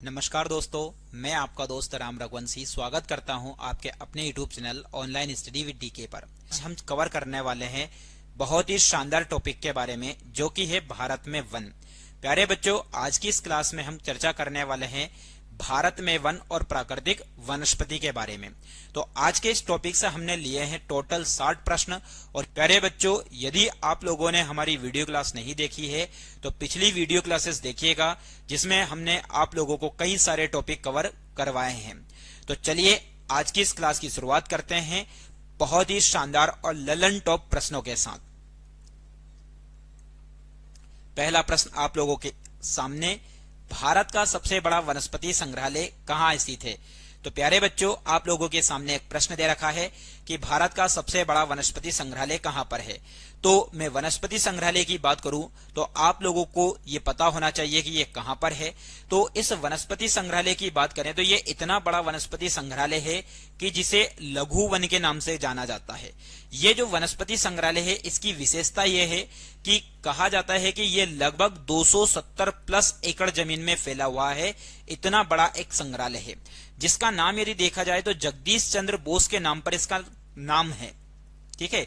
नमस्कार दोस्तों, मैं आपका दोस्त राम रघुवंशी स्वागत करता हूं आपके अपने YouTube channel online study with DK पर। हम कवर करने वाले हैं बहुत ही शानदार टॉपिक के बारे में, जो कि है भारत में वन। प्यारे बच्चों, आज की इस क्लास में हम चर्चा करने वाले हैं भारत में वन और प्राकृतिक वनस्पति के बारे में। तो आज के इस टॉपिक से हमने लिए हैं टोटल 60 प्रश्न। और प्यारे बच्चों, यदि आप लोगों ने हमारी वीडियो क्लास नहीं देखी है तो पिछली वीडियो क्लासेस देखिएगा, जिसमें हमने आप लोगों को कई सारे टॉपिक कवर करवाए हैं। तो चलिए आज की इस क्लास की शुरुआत करते हैं बहुत ही शानदार और ललन टॉप प्रश्नों के साथ। पहला प्रश्न आप लोगों के सामने, भारत का सबसे बड़ा वनस्पति संग्रहालय कहाँ स्थित है? तो प्यारे बच्चों, आप लोगों के सामने एक प्रश्न दे रखा है कि भारत का सबसे बड़ा वनस्पति संग्रहालय कहाँ पर है। तो मैं वनस्पति संग्रहालय की बात करूं तो आप लोगों को ये पता होना चाहिए कि ये कहाँ पर है। तो इस वनस्पति संग्रहालय की बात करें तो ये इतना बड़ा वनस्पति संग्रहालय है कि जिसे लघु वन के नाम से जाना जाता है। ये जो वनस्पति संग्रहालय है, इसकी विशेषता ये है कि कहा जाता है कि ये लगभग 270 प्लस एकड़ जमीन में फैला हुआ है। इतना बड़ा एक संग्रहालय है, जिसका नाम यदि देखा जाए तो जगदीश चंद्र बोस के नाम पर इसका नाम है। ठीक है,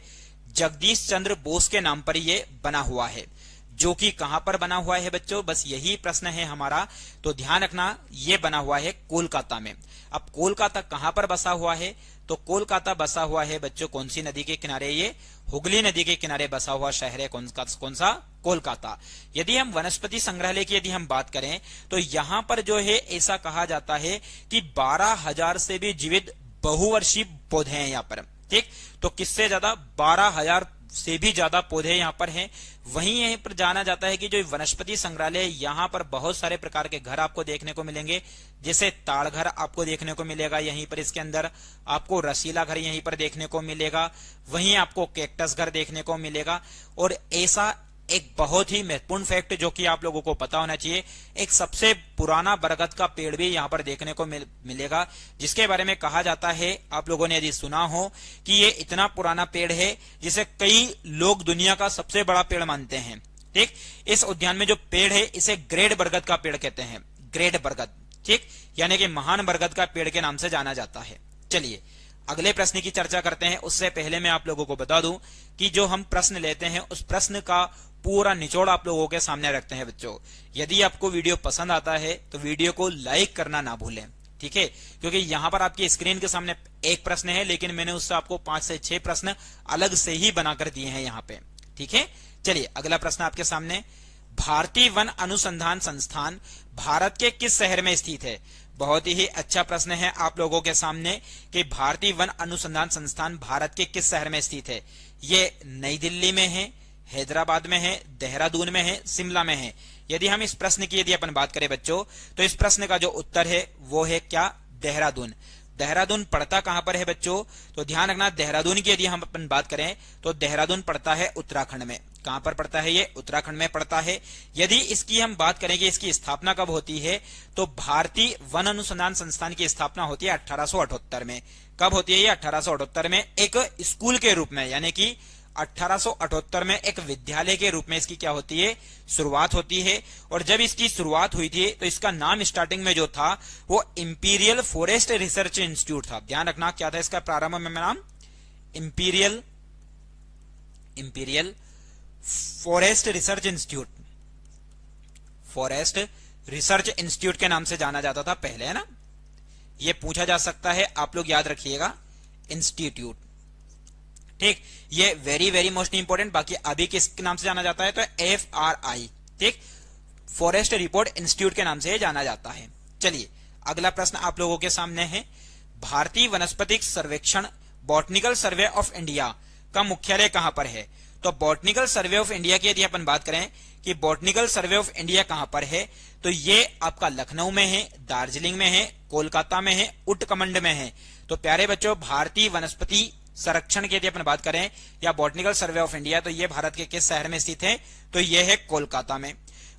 जगदीश चंद्र बोस के नाम पर ये बना हुआ है। जो कि कहां पर बना हुआ है बच्चों, बस यही प्रश्न है हमारा। तो ध्यान रखना, ये बना हुआ है कोलकाता में। अब कोलकाता कहां पर बसा हुआ है? तो कोलकाता बसा हुआ है बच्चों कौन सी नदी के किनारे? ये हुगली नदी के किनारे बसा हुआ शहर है। कौन सा? कोलकाता। यदि हम वनस्पति संग्रहालय की यदि हम बात करें तो यहां पर जो है ऐसा कहा जाता है कि 12,000 से भी जीवित बहुवर्षीय पौधे हैं यहाँ पर। ठीक, तो किससे ज्यादा? 12,000 से भी ज्यादा पौधे यहाँ पर हैं। वहीं यहीं पर जाना जाता है कि जो वनस्पति संग्रहालय है, यहाँ पर बहुत सारे प्रकार के घर आपको देखने को मिलेंगे। जैसे ताड़ घर आपको देखने को मिलेगा यहीं पर, इसके अंदर आपको रसीला घर यहीं पर देखने को मिलेगा, वहीं आपको कैक्टस घर देखने को मिलेगा। और ऐसा एक बहुत ही महत्वपूर्ण फैक्ट जो कि आप लोगों को पता होना चाहिए, एक सबसे पुराना बरगद का पेड़ भी यहाँ पर देखने को मिलेगा, जिसके बारे में कहा जाता है, आप लोगों ने यदि सुना हो, कि ये इतना पुराना पेड़ है जिसे कई लोग दुनिया का सबसे बड़ा पेड़ मानते हैं। ठीक, इस उद्यान में जो पेड़ है इसे ग्रेट बरगद का पेड़ कहते हैं। ग्रेट बरगद, ठीक, यानी कि महान बरगद का पेड़ के नाम से जाना जाता है। चलिए अगले प्रश्न की चर्चा करते हैं। उससे पहले मैं आप लोगों को बता दूं कि जो हम प्रश्न लेते हैं उस प्रश्न का पूरा निचोड़ आप लोगों के सामने रखते हैं बच्चों। यदि आपको वीडियो पसंद आता है तो वीडियो को लाइक करना ना भूलें। ठीक है, क्योंकि यहां पर आपकी स्क्रीन के सामने एक प्रश्न है, लेकिन मैंने उससे आपको 5 से 6 प्रश्न अलग से ही बनाकर दिए हैं यहाँ पे। ठीक है, चलिए अगला प्रश्न आपके सामने, भारतीय वन अनुसंधान संस्थान भारत के किस शहर में स्थित है? बहुत ही अच्छा प्रश्न है आप लोगों के सामने कि भारतीय वन अनुसंधान संस्थान भारत के किस शहर में स्थित है। ये नई दिल्ली में है, हैदराबाद में है, देहरादून में है, शिमला में है। यदि हम इस प्रश्न की यदि अपन बात करें बच्चों, तो इस प्रश्न का जो उत्तर है वो है क्या? देहरादून। देहरादून पड़ता कहां पर है बच्चों? तो ध्यान रखना, देहरादून की यदि हम अपन बात करें तो देहरादून पड़ता है उत्तराखंड में। कहां पर पड़ता है? ये उत्तराखंड में पड़ता है। यदि इसकी हम बात करें कि इसकी स्थापना कब होती है, तो भारतीय वन अनुसंधान संस्थान की स्थापना होती है 1878 में। कब होती है ये? 1878 में, एक स्कूल के रूप में, यानी कि 1878 में एक विद्यालय के रूप में इसकी क्या होती है? शुरुआत होती है। और जब इसकी शुरुआत हुई थी तो इसका नाम स्टार्टिंग में जो था वो इंपीरियल फॉरेस्ट रिसर्च इंस्टीट्यूट था। ध्यान रखना, क्या था इसका प्रारंभ में नाम? Imperial forest research institute. Forest research institute के नाम से जाना जाता था पहले, है ना। ये पूछा जा सकता है, आप लोग याद रखिएगा, इंस्टीट्यूट। ठीक, ये वेरी वेरी मोस्ट इंपोर्टेंट। बाकी अभी किस नाम से जाना जाता है? तो FRI, ठीक, फॉरेस्ट रिपोर्ट इंस्टीट्यूट के नाम से जाना जाता है। चलिए अगला प्रश्न आप लोगों के सामने है, भारतीय वनस्पतिक सर्वेक्षण बॉटनिकल सर्वे ऑफ इंडिया का मुख्यालय कहां पर है? तो बॉटनिकल सर्वे ऑफ इंडिया की यदि अपन बात करें कि बॉटनिकल सर्वे ऑफ इंडिया कहां पर है, तो ये आपका लखनऊ में है, दार्जिलिंग में है, कोलकाता में है, उटकमंड में है। तो प्यारे बच्चों, भारतीय वनस्पति संरक्षण की यदि अपन बात करें या बॉटनिकल सर्वे ऑफ इंडिया, तो ये भारत के किस शहर में स्थित है? तो ये है कोलकाता में।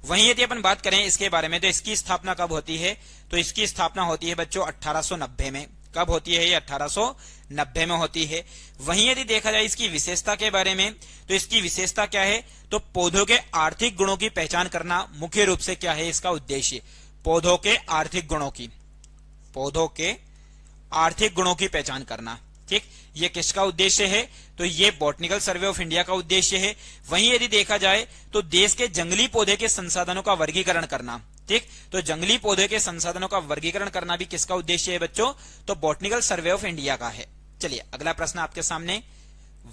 वहीं यदि अपन बात करें इसके बारे में, तो इसकी स्थापना कब होती है? तो इसकी स्थापना होती है बच्चों 1890 में। कब होती है ये? 1890 में होती है। वहीं यदि देखा जाए इसकी विशेषता के बारे में, तो इसकी विशेषता क्या है? तो पौधों के आर्थिक गुणों की पहचान करना मुख्य रूप से क्या है इसका उद्देश्य। पौधों के आर्थिक गुणों की, पौधों के आर्थिक गुणों की पहचान करना। ठीक, ये किसका उद्देश्य है? तो ये बॉटनिकल सर्वे ऑफ इंडिया का उद्देश्य है। वहीं यदि देखा जाए तो देश के जंगली पौधे के संसाधनों का वर्गीकरण करना। ठीक, तो जंगली पौधे के संसाधनों का वर्गीकरण करना भी किसका उद्देश्य है बच्चों? तो बॉटनिकल सर्वे ऑफ इंडिया का है। चलिए अगला प्रश्न आपके सामने,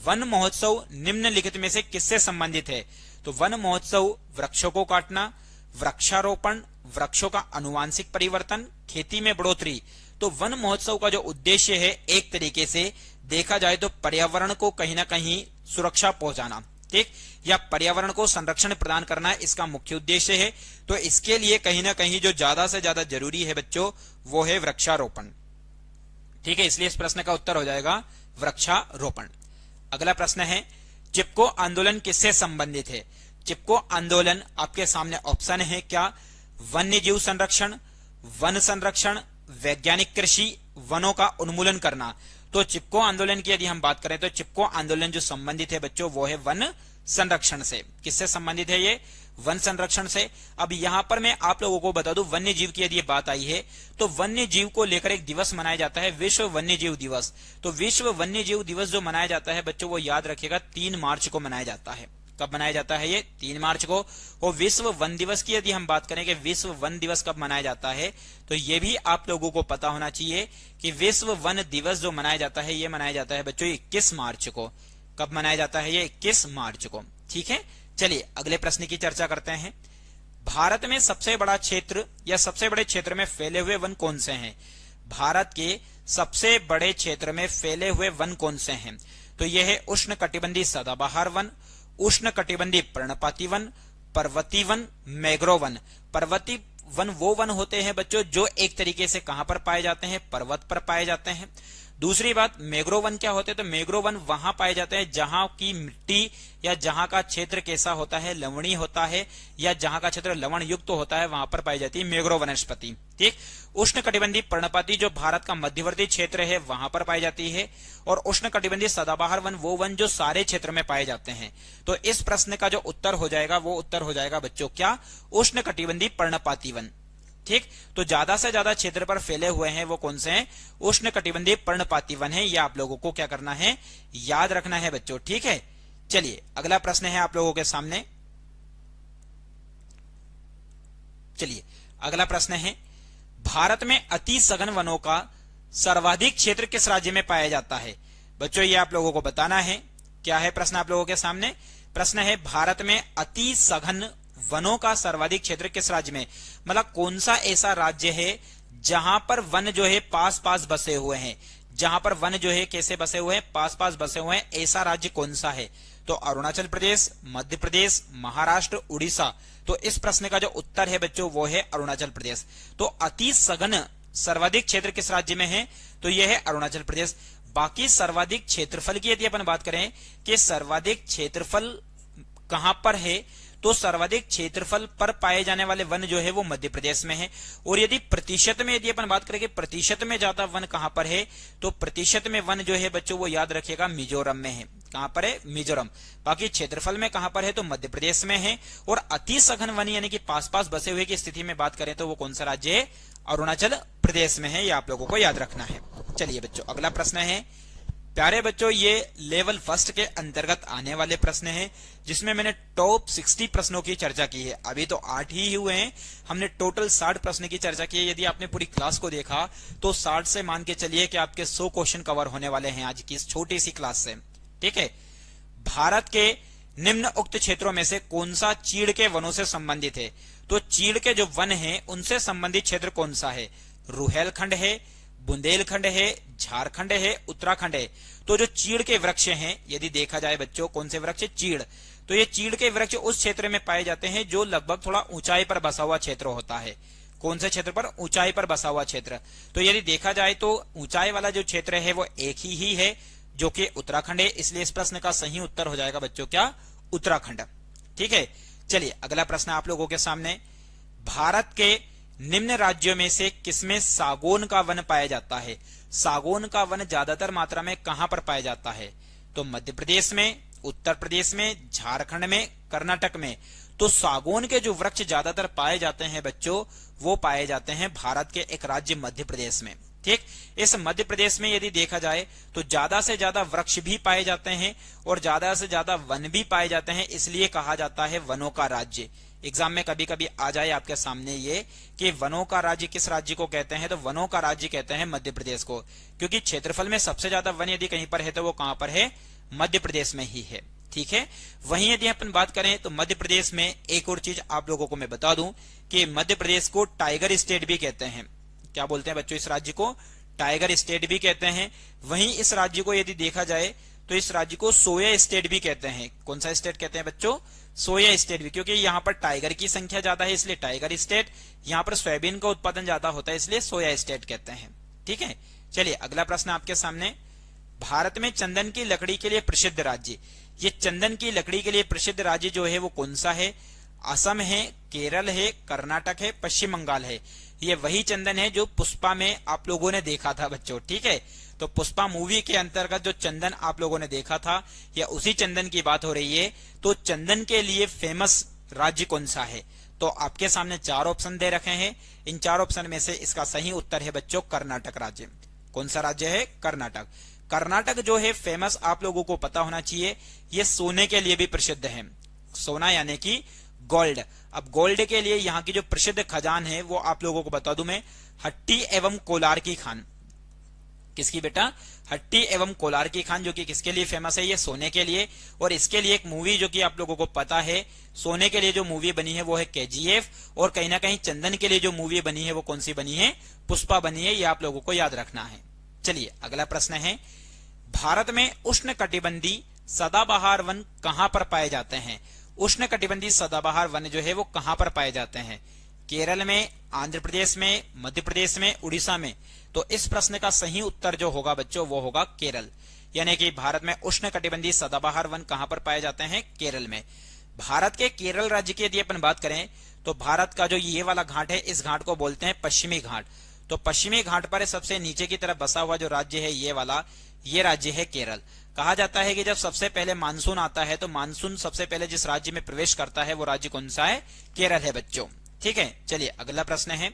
वन महोत्सव निम्नलिखित में से किससे संबंधित है? तो वन महोत्सव वृक्षों को काटना, वृक्षारोपण, वृक्षों का आनुवांशिक परिवर्तन, खेती में बढ़ोतरी। तो वन महोत्सव का जो उद्देश्य है एक तरीके से देखा जाए तो पर्यावरण को कहीं ना कहीं सुरक्षा पहुंचाना, ठीक, या पर्यावरण को संरक्षण प्रदान करना इसका मुख्य उद्देश्य है। तो इसके लिए कहीं ना कहीं जो ज्यादा से ज्यादा जरूरी है बच्चों वो है वृक्षारोपण। ठीक है, इसलिए इस प्रश्न का उत्तर हो जाएगा वृक्षारोपण। अगला प्रश्न है, चिपको आंदोलन किससे संबंधित है? चिपको आंदोलन आपके सामने ऑप्शन है क्या? वन्य जीव संरक्षण, वन संरक्षण, वैज्ञानिक कृषि, वनों का उन्मूलन करना। तो चिपको आंदोलन की यदि हम बात करें तो चिपको आंदोलन जो संबंधित है बच्चों वो है वन संरक्षण से। किससे संबंधित है ये? वन संरक्षण से। अब यहां पर मैं आप लोगों को बता दूं, वन्य जीव की यदि ये बात आई है तो वन्य जीव को लेकर एक दिवस मनाया जाता है, विश्व वन्य जीव दिवस। तो विश्व वन्य जीव दिवस जो मनाया जाता है बच्चों वो याद रखिएगा 3 मार्च को मनाया जाता है। कब मनाया जाता है ये? 3 मार्च को। और विश्व वन दिवस की यदि हम बात करें कि विश्व वन दिवस कब मनाया जाता है तो ये भी आप लोगों को पता होना चाहिए कि विश्व वन दिवस जो मनाया जाता है ये मनाया जाता है बच्चों 21 मार्च को। कब मनाया जाता है ये? 21 मार्च को। ठीक है, चलिए अगले प्रश्न की चर्चा करते हैं। भारत में सबसे बड़ा क्षेत्र या सबसे बड़े क्षेत्र में फैले हुए वन कौन से हैं? भारत के सबसे बड़े क्षेत्र में फैले हुए वन कौन से हैं? तो यह है उष्णकटिबंधीय सदाबहार वन, उष्णकटिबंधीय पर्णपाती वन, पर्वतीय वन, मैंग्रोव वन। पर्वतीय वन वो वन होते हैं बच्चों जो एक तरीके से कहां पर पाए जाते हैं? पर्वत पर पाए जाते हैं। दूसरी बात, मैंग्रोव वन क्या होते हैं? तो मैंग्रोव वन वहां पाए जाते हैं जहां की मिट्टी या जहां का क्षेत्र कैसा होता है? लवणीय होता है, या जहां का क्षेत्र लवण युक्त होता है वहां पर पाई जाती है मैंग्रोव वनस्पति। ठीक, उष्णकटिबंधीय पर्णपाती जो भारत का मध्यवर्ती क्षेत्र है वहां पर पाई जाती है। और उष्णकटिबंधीय सदाबहार वन वो वन जो सारे क्षेत्र में पाए जाते हैं। तो इस प्रश्न का जो उत्तर हो जाएगा वो उत्तर हो जाएगा बच्चों क्या? उष्णकटिबंधीय पर्णपाती वन। ठीक, तो ज्यादा से ज्यादा क्षेत्र पर फैले हुए हैं वो कौन से हैं? उष्णकटिबंधीय पर्णपाती वन है। ये आप लोगों को क्या करना है? याद रखना है बच्चों। ठीक है, चलिए अगला प्रश्न है आप लोगों के सामने। चलिए अगला प्रश्न है, भारत में अति सघन वनों का सर्वाधिक क्षेत्र किस राज्य में पाया जाता है? बच्चों ये आप लोगों को बताना है। क्या है प्रश्न आप लोगों के सामने? प्रश्न है, भारत में अति सघन वनों का सर्वाधिक क्षेत्र किस राज्य में, मतलब कौन सा ऐसा राज्य है जहां पर वन जो है पास पास बसे हुए हैं? जहां पर वन जो है कैसे बसे हुए हैं? पास पास बसे हुए हैं। ऐसा राज्य कौन सा है? तो अरुणाचल प्रदेश, मध्य प्रदेश, महाराष्ट्र, उड़ीसा। तो इस प्रश्न का जो उत्तर है बच्चों वो है अरुणाचल प्रदेश। तो अति सघन सर्वाधिक क्षेत्र किस राज्य में है? तो यह है अरुणाचल प्रदेश। बाकी सर्वाधिक क्षेत्रफल की यदि अपन बात करें कि सर्वाधिक क्षेत्रफल कहां पर है, तो सर्वाधिक क्षेत्रफल पर पाए जाने वाले वन जो है वो मध्य प्रदेश में है। और यदि प्रतिशत में यदि अपन बात करें कि प्रतिशत में ज्यादा वन कहां पर है, तो प्रतिशत में वन जो है बच्चों वो याद रखिएगा मिजोरम में है। कहां पर है? मिजोरम। बाकी क्षेत्रफल में कहां पर है? तो मध्य प्रदेश में है। और अति सघन वन यानी कि पास पास बसे हुए की स्थिति में बात करें तो वो कौन सा राज्य है? अरुणाचल प्रदेश में है। ये आप लोगों को याद रखना है। चलिए बच्चों अगला प्रश्न है, प्यारे बच्चों ये लेवल फर्स्ट के अंतर्गत आने वाले प्रश्न हैं जिसमें मैंने टॉप 60 प्रश्नों की चर्चा की है। अभी तो 8 ही हुए हैं, हमने टोटल 60 प्रश्न की चर्चा की है। यदि आपने पूरी क्लास को देखा तो 60 से मान के चलिए कि आपके 100 क्वेश्चन कवर होने वाले हैं आज की इस छोटी सी क्लास से। ठीक है, भारत के निम्न उक्त क्षेत्रों में से कौन सा चीड़ के वनों से संबंधित है? तो चीड़ के जो वन है उनसे संबंधित क्षेत्र कौन सा है? रुहेलखंड है, बुंदेलखंड है, झारखंड है, उत्तराखंड है। तो जो चीड़ के वृक्ष हैं यदि देखा जाए बच्चों, कौन से वृक्ष? चीड़। तो ये चीड़ के वृक्ष उस क्षेत्र में पाए जाते हैं जो लगभग थोड़ा ऊंचाई पर बसा हुआ क्षेत्र होता है। कौन से क्षेत्र पर? ऊंचाई पर बसा हुआ क्षेत्र। तो यदि देखा जाए तो ऊंचाई वाला जो क्षेत्र है वो एक ही है जो कि उत्तराखंड है। इसलिए इस प्रश्न का सही उत्तर हो जाएगा बच्चों क्या? उत्तराखंड। ठीक है, चलिए अगला प्रश्न आप लोगों के सामने, भारत के निम्न राज्यों में से किसमें सागौन का वन पाया जाता है? सागौन का वन ज्यादातर मात्रा में कहां पर पाया जाता है? तो मध्य प्रदेश में, उत्तर प्रदेश में, झारखंड में, कर्नाटक में। तो सागौन के जो वृक्ष ज्यादातर पाए जाते हैं बच्चों, वो पाए जाते हैं भारत के एक राज्य मध्य प्रदेश में। ठीक, इस मध्य प्रदेश में यदि देखा जाए तो ज्यादा से ज्यादा वृक्ष भी पाए जाते हैं और ज्यादा से ज्यादा वन भी पाए जाते हैं, इसलिए कहा जाता है वनों का राज्य। एग्जाम में कभी कभी आ जाए आपके सामने ये कि वनों का राज्य किस राज्य को कहते हैं, तो वनों का राज्य कहते हैं मध्य प्रदेश को, क्योंकि क्षेत्रफल में सबसे ज्यादा वन यदि कहीं पर है तो वो कहां पर है, मध्य प्रदेश में ही है। ठीक है, वहीं यदि अपन बात करें तो मध्य प्रदेश में एक और चीज आप लोगों को मैं बता दूं कि मध्य प्रदेश को टाइगर स्टेट भी कहते हैं। क्या बोलते हैं बच्चों, इस राज्य को टाइगर स्टेट भी कहते हैं। वहीं इस राज्य को यदि देखा जाए तो इस राज्य को सोया स्टेट भी कहते हैं। कौन सा स्टेट कहते हैं बच्चों, सोया स्टेट भी, क्योंकि यहाँ पर टाइगर की संख्या ज्यादा है इसलिए टाइगर स्टेट, यहाँ पर सोयाबीन का उत्पादन ज्यादा होता है इसलिए सोया स्टेट कहते हैं। ठीक है, चलिए अगला प्रश्न आपके सामने, भारत में चंदन की लकड़ी के लिए प्रसिद्ध राज्य, ये चंदन की लकड़ी के लिए प्रसिद्ध राज्य जो है वो कौन सा है, असम है, केरल है, कर्नाटक है, पश्चिम बंगाल है। ये वही चंदन है जो पुष्पा में आप लोगों ने देखा था बच्चों। ठीक है, तो पुष्पा मूवी के अंतर्गत जो चंदन आप लोगों ने देखा था या उसी चंदन की बात हो रही है। तो चंदन के लिए फेमस राज्य कौन सा है, तो आपके सामने 4 ऑप्शन दे रखे हैं। इन 4 ऑप्शन में से इसका सही उत्तर है बच्चों कर्नाटक राज्य। कौन सा राज्य है, कर्नाटक। कर्नाटक जो है फेमस आप लोगों को पता होना चाहिए, ये सोने के लिए भी प्रसिद्ध है, सोना यानी कि गोल्ड। अब गोल्ड के लिए यहाँ की जो प्रसिद्ध खजान है वो आप लोगों को बता दूं मैं, हट्टी एवं कोलार की खान। किसकी बेटा, हट्टी एवं कोलार की खान, जो कि किसके लिए फेमस है, ये सोने के लिए। और इसके लिए एक मूवी जो कि आप लोगों को पता है, सोने के लिए जो मूवी बनी है वो है KGF, और कहीं ना कहीं चंदन के लिए जो मूवी बनी है वो कौन सी बनी है, पुष्पा बनी है। ये आप लोगों को याद रखना है। चलिए अगला प्रश्न है, भारत में उष्णकटिबंधी सदाबहार वन कहां पर पाए जाते हैं। उष्णकटिबंधी सदाबहार वन जो है वो कहां पर पाए जाते हैं, केरल में, आंध्र प्रदेश में, मध्य प्रदेश में, उड़ीसा में। तो इस प्रश्न का सही उत्तर जो होगा बच्चों वो होगा केरल, यानी कि भारत में उष्णकटिबंधी सदाबहार वन कहां पर पाए जाते हैं, केरल में। भारत के केरल राज्य की यदि अपन बात करें तो भारत का जो ये वाला घाट है, इस घाट को बोलते हैं पश्चिमी घाट। तो पश्चिमी घाट पर सबसे नीचे की तरफ बसा हुआ जो राज्य है ये वाला, ये राज्य है केरल। कहा जाता है कि जब सबसे पहले मानसून आता है तो मानसून सबसे पहले जिस राज्य में प्रवेश करता है वो राज्य कौन सा है, केरल है बच्चों। ठीक है, चलिए अगला प्रश्न है,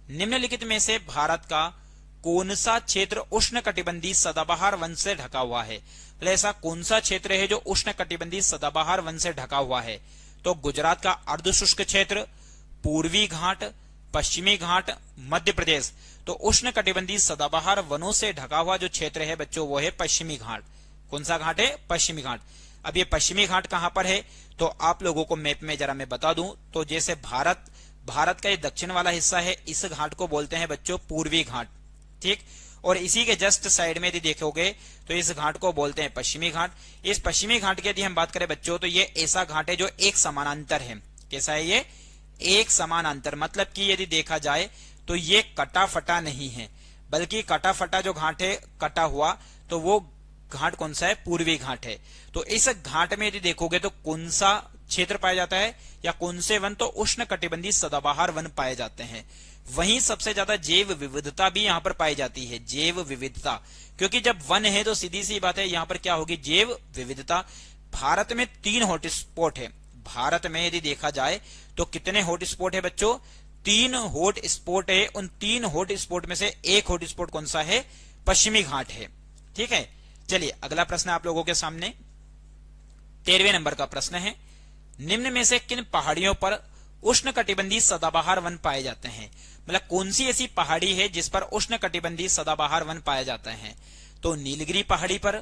निम्नलिखित में से भारत का कौन सा क्षेत्र उष्णकटिबंधी सदाबहार वन से ढका हुआ है। मतलब ऐसा कौन सा क्षेत्र है जो उष्णकटिबंधी सदाबहार वन से ढका हुआ है। तो गुजरात का अर्धशुष्क क्षेत्र, पूर्वी घाट, पश्चिमी घाट, मध्य प्रदेश। तो उष्णकटिबंधी सदाबहार वनों से ढका हुआ जो क्षेत्र है बच्चों वो है पश्चिमी घाट। कौन सा घाट है, पश्चिमी घाट। अब ये पश्चिमी घाट कहां पर है, तो आप लोगों को मैप में जरा मैं बता दूं तो जैसे भारत का ये दक्षिण वाला हिस्सा है, इस घाट को बोलते हैं बच्चों पूर्वी घाट। ठीक, और इसी के जस्ट साइड में यदि देखोगे तो इस घाट को बोलते हैं पश्चिमी घाट। इस पश्चिमी घाट की यदि हम बात करें बच्चों तो ये ऐसा घाट है जो एक समानांतर है। कैसा है ये, एक समानांतर, मतलब कि यदि देखा जाए तो ये कटा फटा नहीं है, बल्कि कटा फटा जो घाट है, कटा हुआ, तो वो घाट कौन सा है, पूर्वी घाट है। तो इस घाट में यदि देखोगे तो कौन सा क्षेत्र पाया जाता है या कौन से वन, तो उष्णकटिबंधी सदाबहार वन पाए जाते हैं। वहीं सबसे ज्यादा जैव विविधता भी यहाँ पर पाई जाती है, जैव विविधता, क्योंकि जब वन है तो सीधी सी बात है यहाँ पर क्या होगी, जैव विविधता। भारत में 3 हॉटस्पॉट है। भारत में यदि देखा जाए तो कितने हॉटस्पॉट है बच्चों, 3 हॉटस्पॉट है। उन 3 हॉटस्पॉट में से एक हॉटस्पॉट कौन सा है, पश्चिमी घाट है। ठीक है, चलिए अगला प्रश्न आप लोगों के सामने 13वें नंबर का प्रश्न है, निम्न में से किन पहाड़ियों पर उष्णकटिबंधी सदाबहार वन पाए जाते हैं। मतलब कौन सी ऐसी पहाड़ी है जिस पर उष्णकटिबंधी सदाबहार वन पाए जाते हैं। तो नीलगिरी पहाड़ी पर,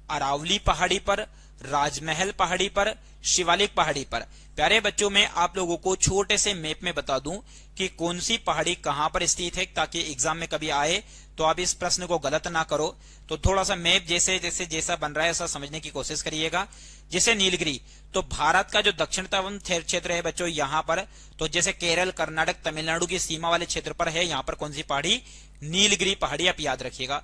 अरावली पहाड़ी पर, राजमहल पहाड़ी पर, शिवालिक पहाड़ी पर। प्यारे बच्चों, मैं आप लोगों को छोटे से मैप में बता दूं कि कौन सी पहाड़ी कहां पर स्थित है, ताकि एग्जाम में कभी आए तो आप इस प्रश्न को गलत ना करो। तो थोड़ा सा मैप जैसा बन रहा है ऐसा समझने की कोशिश करिएगा। जैसे नीलगिरी, तो भारत का जो दक्षिणतम क्षेत्र है बच्चों यहाँ पर, तो जैसे केरल, कर्नाटक, तमिलनाडु की सीमा वाले क्षेत्र पर है, यहाँ पर कौन सी पहाड़ी, नीलगिरी पहाड़ी, आप याद रखिएगा।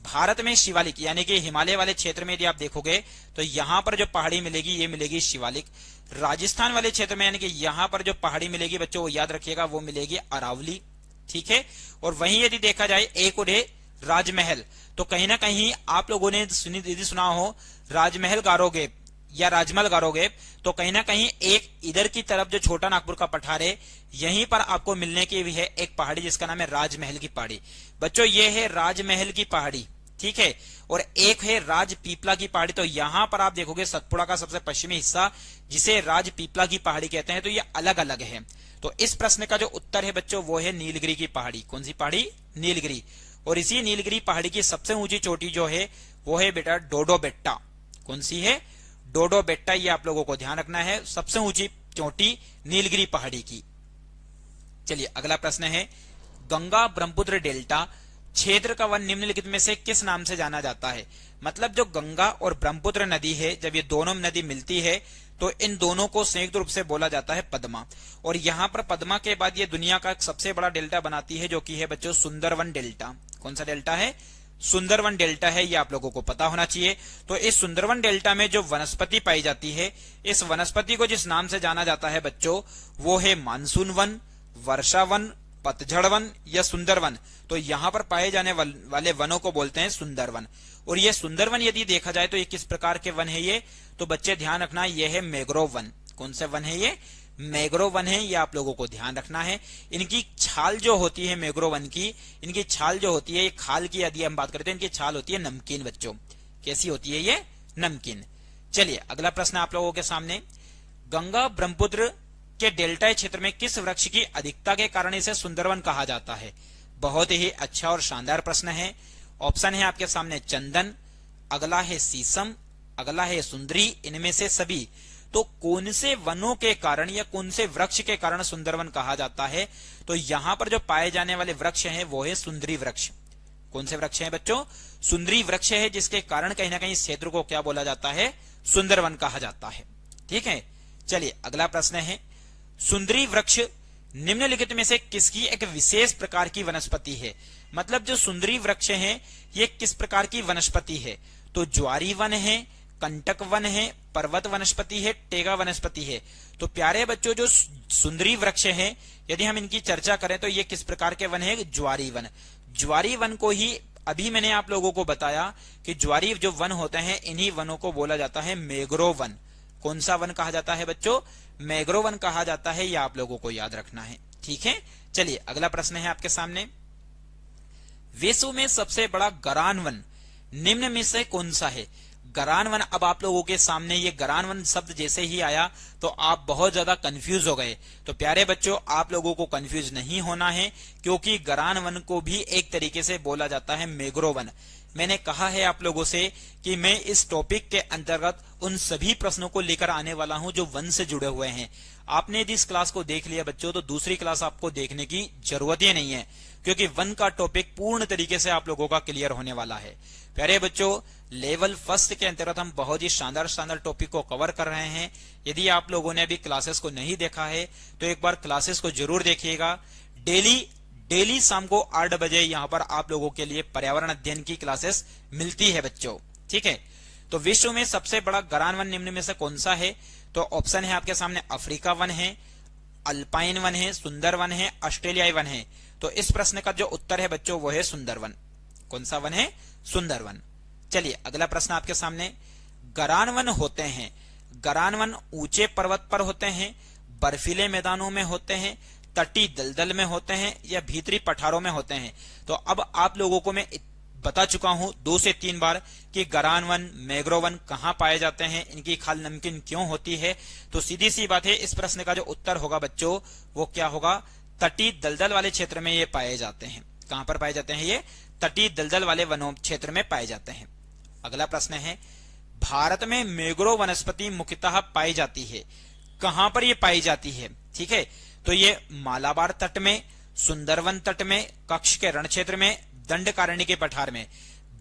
भारत में शिवालिक यानी कि हिमालय वाले क्षेत्र में यदि आप देखोगे तो यहाँ पर जो पहाड़ी मिलेगी ये मिलेगी शिवालिक। राजस्थान वाले क्षेत्र में यानी कि यहाँ पर जो पहाड़ी मिलेगी बच्चों वो याद रखिएगा, वो मिलेगी अरावली। ठीक है, और वहीं यदि देखा जाए एक और है राजमहल। तो कहीं ना कहीं आप लोगों ने यदि सुना हो राजमहल गारोगे, या राजमहल करोगे तो कहीं ना कहीं एक इधर की तरफ जो छोटा नागपुर का पठार है, यहीं पर आपको मिलने की भी है एक पहाड़ी जिसका नाम है राजमहल की पहाड़ी। बच्चों ये है राजमहल की पहाड़ी, ठीक है। और एक है राजपीपला की पहाड़ी। तो यहां पर आप देखोगे सतपुड़ा का सबसे पश्चिमी हिस्सा जिसे राजपीपला की पहाड़ी कहते हैं, तो ये अलग अलग है। तो इस प्रश्न का जो उत्तर है बच्चों वो है नीलगिरी की पहाड़ी। कौन सी पहाड़ी? नीलगिरी। और इसी नीलगिरी पहाड़ी की सबसे ऊंची चोटी जो है वो है बेटा डोडो बेट्टा। कौन सी है? डोडो बेट्टा। ये आप लोगों को ध्यान रखना है, सबसे ऊंची चोटी नीलगिरी पहाड़ी की। चलिए अगला प्रश्न है, गंगा ब्रह्मपुत्र डेल्टा क्षेत्र का वन निम्नलिखित में से किस नाम से जाना जाता है? मतलब जो गंगा और ब्रह्मपुत्र नदी है, जब ये दोनों नदी मिलती है तो इन दोनों को संयुक्त रूप से बोला जाता है पद्मा। और यहाँ पर पद्मा के बाद ये दुनिया का सबसे बड़ा डेल्टा बनाती है जो कि है बच्चों सुंदरवन डेल्टा। कौन सा डेल्टा है? सुंदरवन डेल्टा है, ये आप लोगों को पता होना चाहिए। तो इस सुंदरवन डेल्टा में जो वनस्पति पाई जाती है, इस वनस्पति को जिस नाम से जाना जाता है बच्चों वो है मानसून वन, वर्षा वन, पतझड़ वन या सुंदरवन। तो यहां पर पाए जाने वाले वनों को बोलते हैं सुंदरवन। और ये सुंदरवन यदि देखा जाए तो ये किस प्रकार के वन है ये? तो बच्चे ध्यान रखना, ये है मैंग्रोव वन। कौन से वन है ये? मैंग्रोव वन है, ये आप लोगों को ध्यान रखना है। इनकी छाल जो होती है मैंग्रोव वन की, इनकी छाल जो होती है, ये खाल की यदि हम बात करते हैं, इनकी छाल होती है नमकीन बच्चों। कैसी होती है ये? नमकीन। चलिए अगला प्रश्न आप लोगों के सामने, गंगा ब्रह्मपुत्र के डेल्टा क्षेत्र में किस वृक्ष की अधिकता के कारण इसे सुंदरवन कहा जाता है? बहुत ही अच्छा और शानदार प्रश्न है। ऑप्शन है आपके सामने चंदन, अगला है शीशम, अगला है सुंदरी, इनमें से सभी। तो कौन से वनों के कारण या कौन से वृक्ष के कारण सुंदरवन कहा जाता है? तो यहां पर जो पाए जाने वाले वृक्ष हैं वो है सुंदरी वृक्ष। कौन से वृक्ष हैं बच्चों? सुंदरी वृक्ष है, जिसके कारण कहीं ना कहीं इस क्षेत्र को क्या बोला जाता है? सुंदरवन कहा जाता है। ठीक है। चलिए अगला प्रश्न है, सुंदरी वृक्ष निम्नलिखित में से किसकी एक विशेष प्रकार की वनस्पति है? मतलब जो सुंदरी वृक्ष है ये किस प्रकार की वनस्पति है? तो ज्वारी वन है, कंटक वन है, पर्वत वनस्पति है, टेगा वनस्पति है। तो प्यारे बच्चों जो सुंदरी वृक्ष है, यदि हम इनकी चर्चा करें तो ये किस प्रकार के वन है? ज्वारी वन। ज्वारी वन को ही अभी मैंने आप लोगों को बताया कि ज्वारी जो वन होते हैं इन्हीं वनों को बोला जाता है मैंग्रोव वन। कौन सा वन कहा जाता है बच्चों? मैंग्रोव वन कहा जाता है, यह आप लोगों को याद रखना है। ठीक है। चलिए अगला प्रश्न है आपके सामने, विश्व में सबसे बड़ा गरान वन निम्न में से कौन सा है? गरान वन, अब आप लोगों के सामने ये गरान वन शब्द जैसे ही आया तो आप बहुत ज्यादा कंफ्यूज हो गए। तो प्यारे बच्चों आप लोगों को कंफ्यूज नहीं होना है, क्योंकि गरान वन को भी एक तरीके से बोला जाता है मैंग्रोव वन। मैंने कहा है आप लोगों से कि मैं इस टॉपिक के अंतर्गत उन सभी प्रश्नों को लेकर आने वाला हूं जो वन से जुड़े हुए हैं। आपने यदि इस क्लास को देख लिया बच्चों तो दूसरी क्लास आपको देखने की जरूरत ही नहीं है, क्योंकि वन का टॉपिक पूर्ण तरीके से आप लोगों का क्लियर होने वाला है। प्यारे बच्चों लेवल फर्स्ट के अंतर्गत हम बहुत ही शानदार टॉपिक को कवर कर रहे हैं। यदि आप लोगों ने अभी क्लासेस को नहीं देखा है तो एक बार क्लासेस को जरूर देखिएगा। डेली शाम को 8 बजे यहाँ पर आप लोगों के लिए पर्यावरण अध्ययन की क्लासेस मिलती है बच्चों। ठीक है। तो विश्व में सबसे बड़ा गरान वन निम्न में से कौन सा है? तो ऑप्शन है आपके सामने अफ्रीका वन है, अल्पाइन वन है, सुंदर वन है, ऑस्ट्रेलियाई वन है। तो इस प्रश्न का जो उत्तर है बच्चों वो है सुंदरवन। कौन सा वन है? सुंदरवन। चलिए अगला प्रश्न आपके सामने, गरान वन होते हैं, गरान वन ऊंचे पर्वत पर होते हैं, बर्फीले मैदानों में होते हैं, तटी दलदल में होते हैं या भीतरी पठारों में होते हैं? तो अब आप लोगों को मैं बता चुका हूं 2 से 3 बार कि गरान वन, मैंग्रोव वन कहां पाए जाते हैं, इनकी खाल नमकीन क्यों होती है। तो सीधी सी बात है, इस प्रश्न का जो उत्तर होगा बच्चों वो क्या होगा? तटी दलदल वाले क्षेत्र में ये पाए जाते हैं। कहां पर पाए जाते हैं? ये तटी दलदल वाले वनों क्षेत्र में पाए जाते हैं। अगला प्रश्न है, भारत में मैंग्रोव वनस्पति मुख्यतः पाई जाती है, कहां पर ये पाई जाती है? ठीक है। तो ये मालाबार तट में, सुंदरवन तट में, कच्छ के रण क्षेत्र में, दंडकारण्य के पठार में।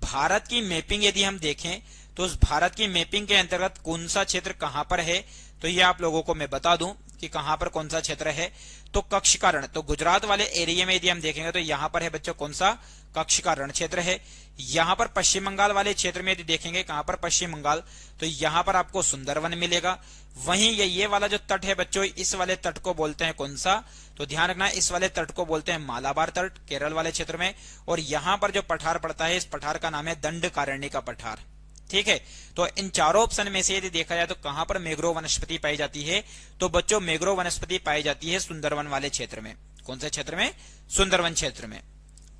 भारत की मैपिंग यदि हम देखें तो उस भारत की मैपिंग के अंतर्गत कौन सा क्षेत्र कहां पर है, तो ये आप लोगों को मैं बता दूं कि कहां पर कौन सा क्षेत्र है। तो कच्छ का रण, तो गुजरात वाले एरिया में यदि हम देखेंगे तो यहां पर है बच्चों कौन सा? कच्छ का रण क्षेत्र है। यहां पर पश्चिम बंगाल वाले क्षेत्र में यदि देखेंगे, कहां पर? पश्चिम बंगाल, तो यहां पर आपको सुंदरवन मिलेगा। वहीं ये वाला जो तट है बच्चों, इस वाले तट को बोलते हैं कौन सा? तो ध्यान रखना, इस वाले तट को बोलते हैं मालाबार तट, केरल वाले क्षेत्र में। और यहां पर जो पठार पड़ता है, इस पठार का नाम है दंडकारण्य का पठार। ठीक है। तो इन चारों ऑप्शन में से यदि देखा जाए तो कहां पर मैंग्रोव वनस्पति पाई जाती है, तो बच्चों मैंग्रोव वनस्पति पाई जाती है सुंदरवन वाले क्षेत्र में। कौन से क्षेत्र में? सुंदरवन क्षेत्र में।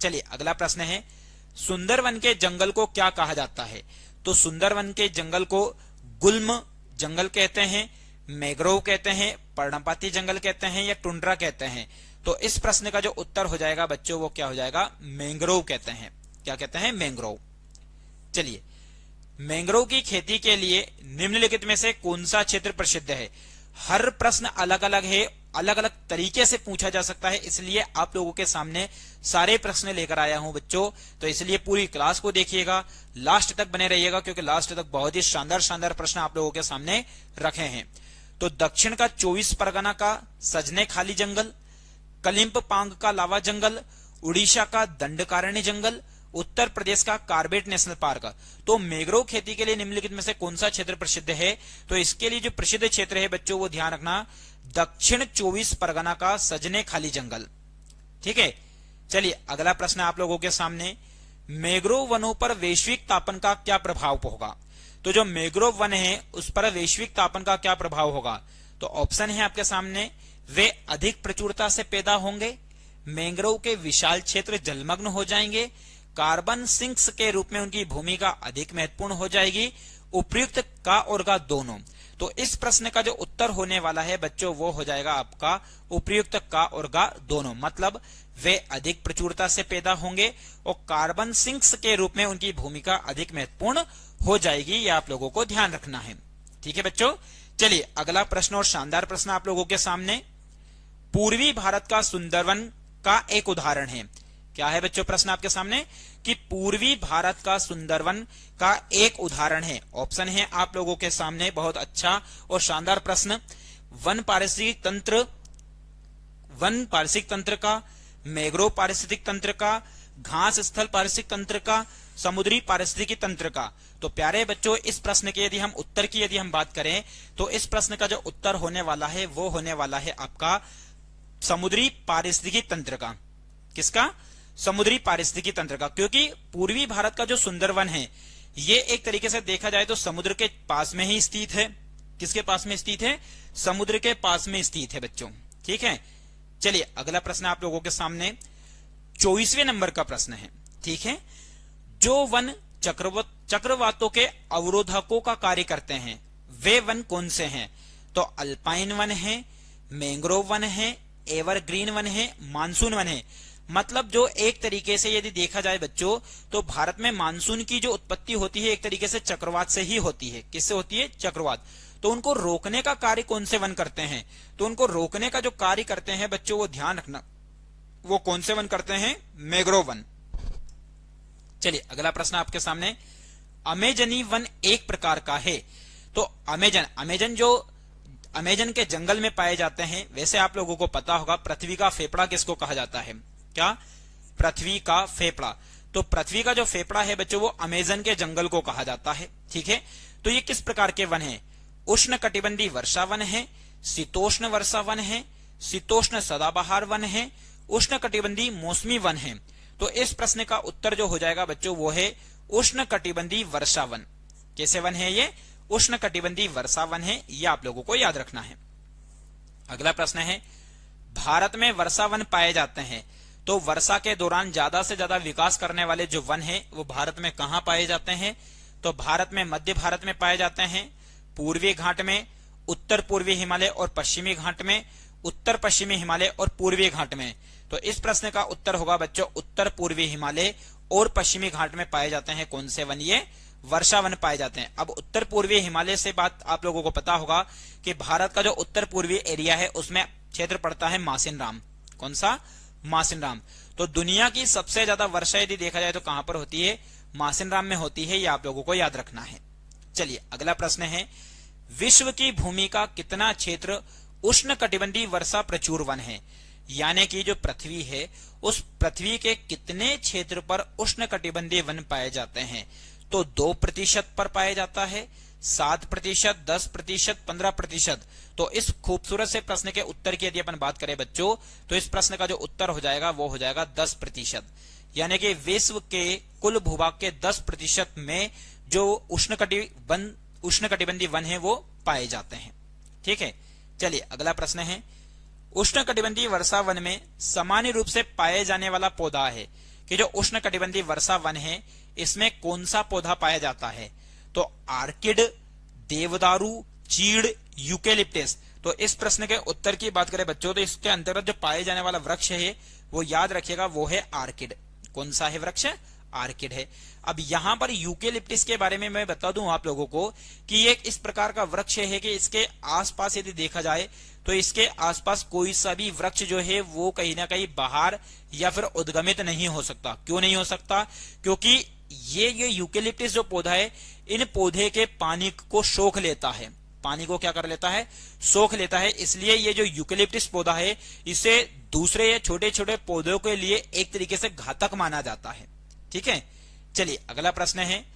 चलिए अगला प्रश्न है, सुंदरवन के जंगल को क्या कहा जाता है? तो सुंदरवन के जंगल को गुल्म जंगल कहते हैं, मैंग्रोव कहते हैं, पर्णपाती जंगल कहते हैं या टुंड्रा कहते हैं। तो इस प्रश्न का जो उत्तर हो जाएगा बच्चों वो क्या हो जाएगा? मैंग्रोव कहते हैं। क्या कहते हैं? मैंग्रोव। चलिए, मैंग्रोव की खेती के लिए निम्नलिखित में से कौन सा क्षेत्र प्रसिद्ध है? हर प्रश्न अलग अलग है, अलग अलग तरीके से पूछा जा सकता है, इसलिए आप लोगों के सामने सारे प्रश्न लेकर आया हूं बच्चों। तो इसलिए पूरी क्लास को देखिएगा, लास्ट तक बने रहिएगा, क्योंकि लास्ट तक बहुत ही शानदार शानदार प्रश्न आप लोगों के सामने रखे हैं। तो दक्षिण का 24 परगना का सजने खाली जंगल, कलिंप पांग का लावा जंगल, उड़ीसा का दंडकारण्य जंगल, उत्तर प्रदेश का कार्बेट नेशनल पार्क। तो मैंग्रोव खेती के लिए निम्नलिखित में से कौन सा क्षेत्र प्रसिद्ध है? तो इसके लिए जो प्रसिद्ध क्षेत्र है बच्चों वो ध्यान रखना, दक्षिण 24 परगना का सजने खाली जंगल। ठीक है। चलिए अगला प्रश्न आप लोगों के सामने, मैंग्रोव वनों पर वैश्विक तापन का क्या प्रभाव होगा? तो जो मैंग्रोव वन है उस पर वैश्विक तापन का क्या प्रभाव होगा? तो ऑप्शन है आपके सामने, वे अधिक प्रचुरता से पैदा होंगे, मैंग्रोव के विशाल क्षेत्र जलमग्न हो जाएंगे, कार्बन सिंक्स के रूप में उनकी भूमिका अधिक महत्वपूर्ण हो जाएगी, उपयुक्त का और का दोनों। तो इस प्रश्न का जो उत्तर होने वाला है बच्चों वो हो जाएगा आपका उपयुक्त का और का दोनों। मतलब वे अधिक प्रचुरता से पैदा होंगे और कार्बन सिंक्स के रूप में उनकी भूमिका अधिक महत्वपूर्ण हो जाएगी, ये आप लोगों को ध्यान रखना है। ठीक है बच्चों। चलिए अगला प्रश्न और शानदार प्रश्न आप लोगों के सामने, पूर्वी भारत का सुंदरवन का एक उदाहरण है। क्या है बच्चों प्रश्न आपके सामने? कि पूर्वी भारत का सुंदरवन का एक उदाहरण है। ऑप्शन है आप लोगों के सामने, बहुत अच्छा और शानदार प्रश्न, वन पारिस्थितिक तंत्र का, मैंग्रोव पारिस्थितिक तंत्र का, घास स्थल पारिस्थितिक तंत्र का, समुद्री पारिस्थितिकी तंत्र का। तो प्यारे बच्चों इस प्रश्न के यदि हम उत्तर की यदि हम बात करें तो इस प्रश्न का जो उत्तर होने वाला है वो होने वाला है आपका समुद्री पारिस्थितिकी तंत्र का। किसका? समुद्री पारिस्थितिकी तंत्र का। क्योंकि पूर्वी भारत का जो सुंदरवन है ये एक तरीके से देखा जाए तो समुद्र के पास में ही स्थित है। किसके पास में स्थित है? समुद्र के पास में स्थित है बच्चों। ठीक है। चलिए अगला प्रश्न आप लोगों के सामने 24वें नंबर का प्रश्न है। ठीक है। जो वन चक्रवातों के अवरोधकों का कार्य करते हैं वे वन कौन से हैं? तो अल्पाइन वन है, मैंग्रोव वन है, एवरग्रीन वन है, मानसून वन है। मतलब जो एक तरीके से यदि देखा जाए बच्चों तो भारत में मानसून की जो उत्पत्ति होती है एक तरीके से चक्रवात से ही होती है। किससे होती है? चक्रवात। तो उनको रोकने का कार्य कौन से वन करते हैं? तो उनको रोकने का जो कार्य करते हैं बच्चों वो ध्यान रखना, वो कौन से वन करते हैं? Mangrove one. चलिए अगला प्रश्न आपके सामने, अमेजनी वन एक प्रकार का है। तो अमेजन के जंगल में पाए जाते हैं। वैसे आप लोगों को पता होगा पृथ्वी का फेफड़ा किसको कहा जाता है? क्या? पृथ्वी का फेफड़ा। तो पृथ्वी का जो फेफड़ा है बच्चों वो अमेजन के जंगल को कहा जाता है। ठीक है। तो ये किस प्रकार के वन है? उष्ण कटिबंधी वर्षा वन है, शीतोष्ण वर्षा वन है, शीतोष्ण सदाबहार वन है, उष्ण कटिबंधी मौसमी वन है। तो इस प्रश्न का उत्तर जो हो जाएगा बच्चों वो है उष्ण कटिबंधी वर्षा वन। कैसे वन है ये? उष्ण कटिबंधी वर्षा वन है, ये आप लोगों को याद रखना है। अगला प्रश्न है, भारत में वर्षा वन पाए जाते हैं तो वर्षा के दौरान ज्यादा से ज्यादा विकास करने वाले जो वन है वो भारत में कहां पाए जाते हैं? तो भारत में मध्य भारत में पाए जाते हैं, पूर्वी घाट में, उत्तर पूर्वी हिमालय और पश्चिमी घाट में, उत्तर पश्चिमी हिमालय और पूर्वी घाट में। तो इस प्रश्न का उत्तर होगा बच्चों उत्तर पूर्वी हिमालय और पश्चिमी घाट में पाए जाते हैं। कौन से वन? ये वर्षा वन पाए जाते हैं। अब उत्तर पूर्वी हिमालय से बात आप लोगों को पता होगा कि भारत का जो उत्तर पूर्वी एरिया है उसमें क्षेत्र पड़ता है मासिनराम। कौन सा? मासिनराम। तो दुनिया की सबसे ज्यादा वर्षा यदि देखा जाए तो कहां पर होती है? मासिनराम में होती है, ये आप लोगों को याद रखना है। चलिए अगला प्रश्न है, विश्व की भूमि का कितना क्षेत्र उष्ण कटिबंधी वर्षा प्रचुर वन है? यानी कि जो पृथ्वी है उस पृथ्वी के कितने क्षेत्र पर उष्ण कटिबंधीय वन पाए जाते हैं? तो 2% पर पाया जाता है, 7%, 10%, 15%। तो इस खूबसूरत से प्रश्न के उत्तर की यदि अपन बात करें बच्चों तो इस प्रश्न का जो उत्तर हो जाएगा वो हो जाएगा 10%। यानी कि विश्व के कुल भूभाग के 10% में जो उष्णकटिबंधीय वन है वो पाए जाते हैं। ठीक है, चलिए अगला प्रश्न है, उष्णकटिबंधीय वर्षा वन में सामान्य रूप से पाए जाने वाला पौधा है कि जो उष्णकटिबंधीय वर्षा वन है इसमें कौन सा पौधा पाया जाता है? तो आर्किड, देवदारू, चीड़, यूकेलिप्टस। तो इस प्रश्न के उत्तर की बात करें बच्चों तो इसके अंतर्गत जो पाए जाने वाला वृक्ष है वो याद रखिएगा वो है आर्किड। कौन सा है वृक्ष? आर्किड है। अब यहां पर यूकेलिप्टस के बारे में मैं बता दूं आप लोगों को कि ये इस प्रकार का वृक्ष है कि इसके आसपास यदि देखा जाए तो इसके आसपास कोई सा भी वृक्ष जो है वो कहीं ना कहीं बाहर या फिर उद्गमित नहीं हो सकता। क्यों नहीं हो सकता? क्योंकि ये यूकेलिप्टस जो पौधा है इन पौधे के पानी को सोख लेता है। पानी को क्या कर लेता है? सोख लेता है। इसलिए ये जो यूकेलिप्टस पौधा है इसे दूसरे छोटे छोटे पौधों के लिए एक तरीके से घातक माना जाता है। ठीक है, चलिए अगला प्रश्न है,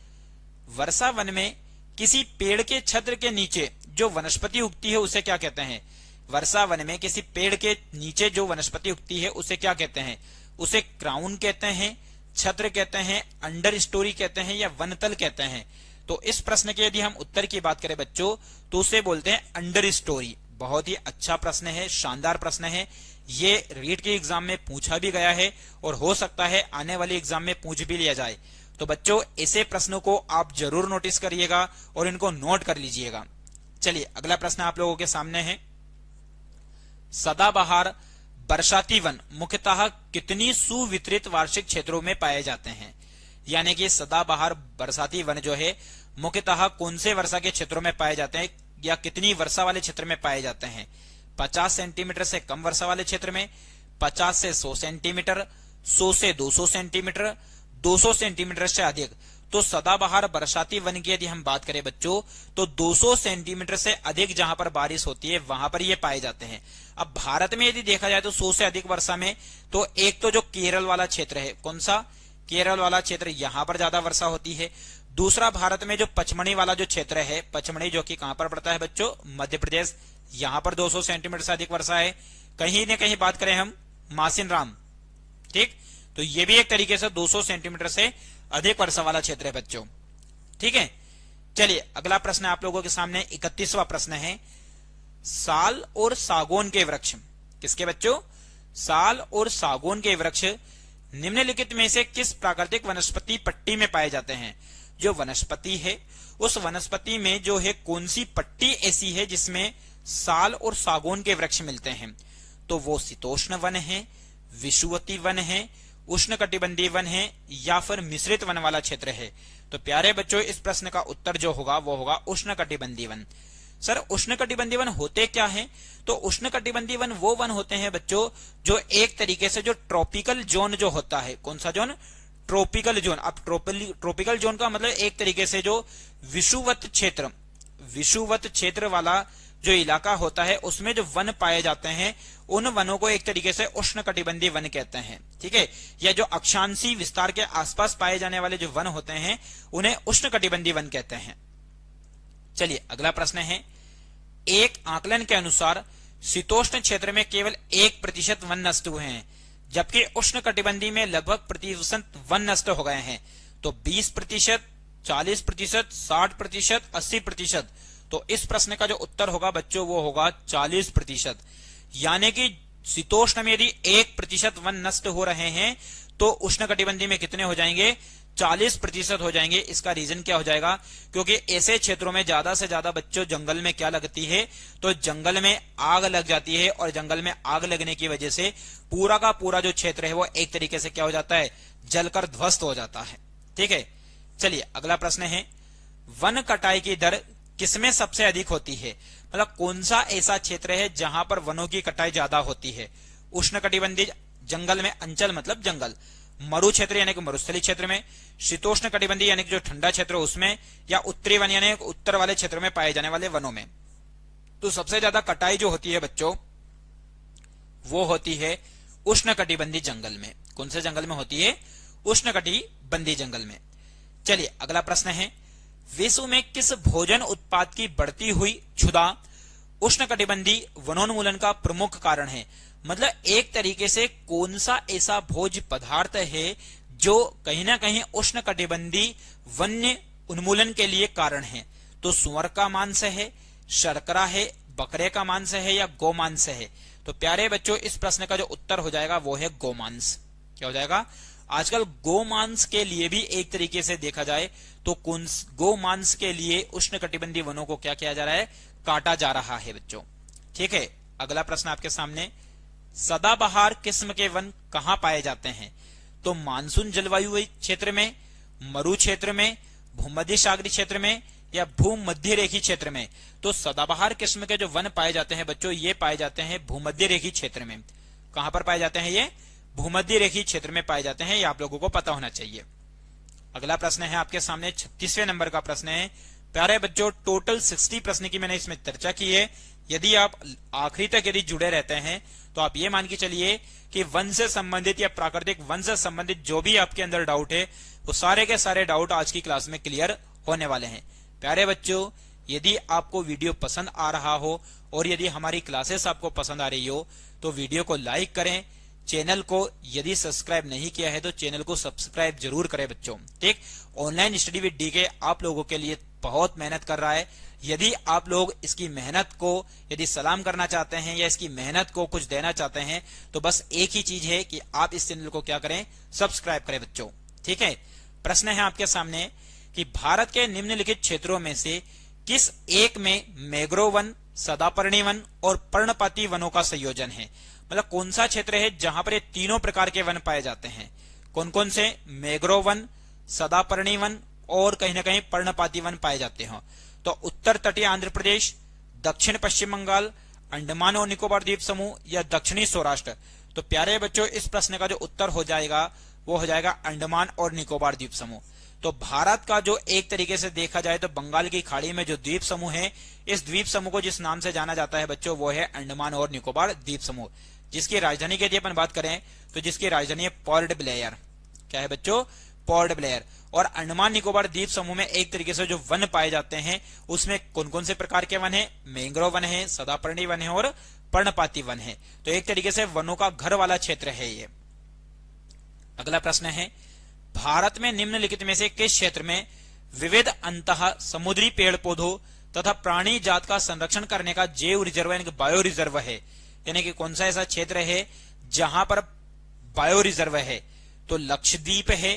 वर्षा वन में किसी पेड़ के छत्र के नीचे जो वनस्पति उगती है उसे क्या कहते हैं? वर्षा वन में किसी पेड़ के नीचे जो वनस्पति उगती है उसे क्या कहते हैं? उसे क्राउन कहते हैं, छत्र कहते हैं, अंडर स्टोरी कहते हैं या वनतल कहते हैं? तो इस प्रश्न के यदि हम उत्तर की बात करें बच्चों तो उसे बोलते हैं अंडर स्टोरी। बहुत ही अच्छा प्रश्न है, शानदार प्रश्न है। ये रीट के एग्जाम में पूछा भी गया है और हो सकता है आने वाले एग्जाम में पूछ भी लिया जाए। तो बच्चों ऐसे प्रश्नों को आप जरूर नोटिस करिएगा और इनको नोट कर लीजिएगा। चलिए अगला प्रश्न आप लोगों के सामने है, सदाबहार बरसाती वन मुख्यतः कितनी सुवितरित वार्षिक क्षेत्रों में पाए जाते हैं? यानी कि सदाबहार बरसाती वन जो है मुख्यतः कौन से वर्षा के क्षेत्रों में पाए जाते हैं या कितनी वर्षा वाले क्षेत्र में पाए जाते हैं? 50 सेंटीमीटर से कम वर्षा वाले क्षेत्र में, 50 से 100 सेंटीमीटर, 100 से 200 सेंटीमीटर, 200 सेंटीमीटर से अधिक। तो सदाबहार बरसाती वन की यदि हम बात करें बच्चों तो 200 सेंटीमीटर से अधिक जहां पर बारिश होती है वहां पर ये पाए जाते हैं। अब भारत में यदि देखा जाए तो 100 से अधिक वर्षा में तो एक तो जो केरल वाला क्षेत्र है, कौन सा? केरल वाला क्षेत्र, यहां पर ज्यादा वर्षा होती है। दूसरा भारत में जो पचमढ़ी वाला जो क्षेत्र है, पचमढ़ी जो कि कहां पर पड़ता है बच्चों? मध्य प्रदेश, यहां पर 200 सेंटीमीटर से अधिक वर्षा है। कहीं न कहीं बात करें हम मासिन राम, ठीक, तो ये भी एक तरीके से 200 सेंटीमीटर से अधिक वर्षा वाला क्षेत्र है बच्चों। ठीक है, चलिए अगला प्रश्न आप लोगों के सामने 31वां प्रश्न है, साल और सागौन के वृक्ष किसके बच्चों? साल और सागौन के वृक्ष निम्नलिखित में से किस प्राकृतिक वनस्पति पट्टी में पाए जाते हैं? जो वनस्पति है उस वनस्पति में जो है कौन सी पट्टी ऐसी है जिसमें साल और सागौन के वृक्ष मिलते हैं? तो वो शीतोष्ण वन है, विषुवती वन है, उष्णकटिबंधीय वन है या फिर मिश्रित वन वाला क्षेत्र है? तो प्यारे बच्चों इस प्रश्न का उत्तर जो होगा वो होगा उष्णकटिबंधीय वन। सर उष्णकटिबंधीय वन होते क्या हैं? तो उष्णकटिबंधीय वन वो वन होते हैं बच्चों जो एक तरीके से जो ट्रॉपिकल जोन जो होता है, कौन सा जोन? Tropical zone. अब ट्रॉपिकल जोन का मतलब एक तरीके से जो विषुवत क्षेत्र वाला जो इलाका होता है उसमें जो वन पाए जाते हैं उन वनों को एक तरीके से उष्णकटिबंधीय वन कहते हैं। ठीक है, या जो अक्षांशीय विस्तार के आसपास पाए जाने वाले जो वन होते हैं उन्हें उष्णकटिबंधीय वन कहते हैं। चलिए अगला प्रश्न है, एक आकलन के अनुसार शीतोष्ण क्षेत्र में केवल 1% वन नष्ट हुए हैं जबकि उष्णकटिबंधीय में लगभग 1% वन नष्ट हो गए हैं। तो 20%, 40%, 60%, 80%। तो इस प्रश्न का जो उत्तर होगा बच्चों वो होगा 40%। यानी कि शीतोष्ण में यदि 1% वन नष्ट हो रहे हैं तो उष्णकटिबंधीय में कितने हो जाएंगे? 40% हो जाएंगे। इसका रीजन क्या हो जाएगा? क्योंकि ऐसे क्षेत्रों में ज्यादा से ज्यादा बच्चों जंगल में क्या लगती है? तो जंगल में आग लग जाती है और जंगल में आग लगने की वजह से पूरा का पूरा जो क्षेत्र है वो एक तरीके से क्या हो जाता है? जलकर ध्वस्त हो जाता है। ठीक है, चलिए अगला प्रश्न है, वन कटाई की दर किसमें सबसे अधिक होती है? मतलब कौन सा ऐसा क्षेत्र है जहां पर वनों की कटाई ज्यादा होती है? उष्णकटिबंधीय जंगल में, अंचल मतलब जंगल, मरु क्षेत्र यानी कि मरुस्थलीय क्षेत्र में, शीतोष्ण कटिबंधीय यानी कि जो ठंडा क्षेत्र उसमें, या उत्तरी वन यानी उत्तर वाले क्षेत्र में पाए जाने वाले वनों में। तो सबसे ज्यादा कटाई जो होती है बच्चों वो होती है उष्णकटिबंधीय जंगल में। कौन से जंगल में होती है? उष्णकटिबंधीय जंगल में। चलिए अगला प्रश्न है, विश्व में किस भोजन उत्पाद की बढ़ती हुई क्षुधा उष्णकटिबंधीय वनोन्मूलन का प्रमुख कारण है? मतलब एक तरीके से कौन सा ऐसा भोज्य पदार्थ है जो कहीं ना कहीं उष्णकटिबंधीय वन्य उन्मूलन के लिए कारण है? तो सुअर का मांस है, शर्करा है, बकरे का मांस है या गोमांस है? तो प्यारे बच्चों इस प्रश्न का जो उत्तर हो जाएगा वो है गोमांस। क्या हो जाएगा? आजकल गोमांस के लिए भी एक तरीके से देखा जाए तो गोमांस के लिए उष्णकटिबंधीय वनों को क्या किया जा रहा है? काटा जा रहा है बच्चों। ठीक है, अगला प्रश्न आपके सामने, सदाबहार किस्म के वन कहां पाए जाते हैं? तो मानसून जलवायु क्षेत्र में, मरु क्षेत्र में, भूमध्य सागरीय क्षेत्र में या भूमध्य रेखीय क्षेत्र में? तो सदाबहार किस्म के जो वन पाए जाते हैं बच्चों, ये पाए जाते हैं भूमध्य रेखीय क्षेत्र में। कहां पर पाए जाते हैं? ये भूमध्य रेखीय क्षेत्र में पाए जाते हैं, ये आप लोगों को पता होना चाहिए। अगला प्रश्न है आपके सामने 36वें नंबर का प्रश्न है। प्यारे बच्चों टोटल 60 प्रश्न की मैंने इसमें चर्चा की है। यदि आप आखिरी तक यदि जुड़े रहते हैं तो आप ये मान के चलिए कि वन से संबंधित या प्राकृतिक वन से संबंधित जो भी आपके अंदर डाउट है वो सारे के सारे डाउट आज की क्लास में क्लियर होने वाले हैं। प्यारे बच्चों यदि आपको वीडियो पसंद आ रहा हो और यदि हमारी क्लासेस आपको पसंद आ रही हो तो वीडियो को लाइक करें, चैनल को यदि सब्सक्राइब नहीं किया है तो चैनल को सब्सक्राइब जरूर करें बच्चों। ठीक, ऑनलाइन स्टडी विद डीके आप लोगों के लिए बहुत मेहनत कर रहा है। यदि आप लोग इसकी मेहनत को यदि सलाम करना चाहते हैं या इसकी मेहनत को कुछ देना चाहते हैं तो बस एक ही चीज है कि आप इस चैनल को क्या करें? सब्सक्राइब करें बच्चों। ठीक है, प्रश्न है आपके सामने कि भारत के निम्नलिखित क्षेत्रों में से किस एक में मैंग्रोव वन, सदापर्णी वन और पर्णपाती वनों का संयोजन है? मतलब कौन सा क्षेत्र है जहां पर ये तीनों प्रकार के वन पाए जाते हैं? कौन कौन से? मैंग्रोव वन, सदापर्णी वन और कहीं ना कहीं पर्णपाती वन पाए जाते हैं। तो उत्तर तटीय आंध्र प्रदेश, दक्षिण पश्चिम बंगाल, अंडमान और निकोबार द्वीप समूह या दक्षिणी सौराष्ट्र? तो प्यारे बच्चों इस प्रश्न का जो उत्तर हो जाएगा वो हो जाएगा अंडमान और निकोबार द्वीप समूह। तो भारत का जो एक तरीके से देखा जाए तो बंगाल की खाड़ी में जो द्वीप समूह है, इस द्वीप समूह को जिस नाम से जाना जाता है बच्चों वो है अंडमान और निकोबार द्वीप समूह, जिसकी राजधानी की यदि अपन बात करें तो जिसकी राजधानी है पोर्ट ब्लेयर। क्या है बच्चों? Port Blair. और अंडमान निकोबार द्वीप समूह में एक तरीके से जो वन पाए जाते हैं उसमें कौन कौन से प्रकार के वन है? मैंग्रोव वन है, सदापर्णी वन है और पर्णपाती वन है। तो एक तरीके से वनों का घर वाला क्षेत्र है ये। अगला प्रश्न है, भारत में निम्नलिखित में से किस क्षेत्र में विविध अंतः समुद्री पेड़ पौधों तथा प्राणी जात का संरक्षण करने का जैव रिजर्व यानी कि बायो रिजर्व है? यानी कि कौन सा ऐसा क्षेत्र है जहां पर बायो रिजर्व है? तो लक्षद्वीप है,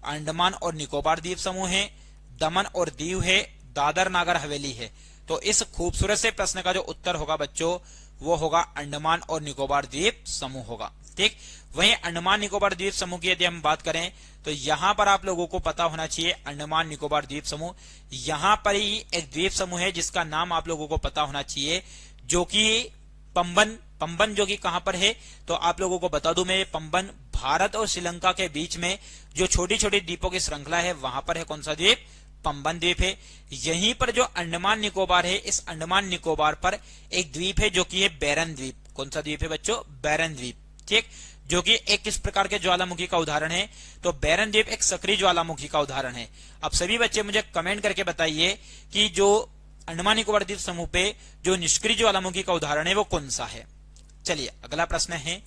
अंडमान और निकोबार द्वीप समूह है, दमन और दीव है, दादर नागर हवेली है। तो इस खूबसूरत से प्रश्न का जो उत्तर होगा बच्चों वो होगा अंडमान और निकोबार द्वीप समूह होगा। ठीक, वहीं अंडमान निकोबार द्वीप समूह की यदि हम बात करें तो यहां पर आप लोगों को पता होना चाहिए अंडमान निकोबार द्वीप समूह, यहां पर ही एक द्वीप समूह है जिसका नाम आप लोगों को पता होना चाहिए जो कि पंबन जो कि कहां पर है? तो आप लोगों को बता दूं मैं, पंबन भारत और श्रीलंका के बीच में जो छोटी छोटी द्वीपों की श्रृंखला है वहां पर है कौन सा द्वीप? पंबन द्वीप है। यहीं पर जो अंडमान निकोबार है, इस अंडमान निकोबार पर एक द्वीप है जो कि है बैरन द्वीप। कौन सा द्वीप है बच्चों? बैरन द्वीप। ठीक, जो कि एक किस प्रकार के ज्वालामुखी का उदाहरण है? तो बैरन द्वीप एक सक्रिय ज्वालामुखी का उदाहरण है। अब सभी बच्चे मुझे कमेंट करके बताइए कि जो अंडमान निकोबार द्वीप समूह पे जो निष्क्रिय ज्वालामुखी का उदाहरण है वो कौन सा है? चलिए अगला प्रश्न है,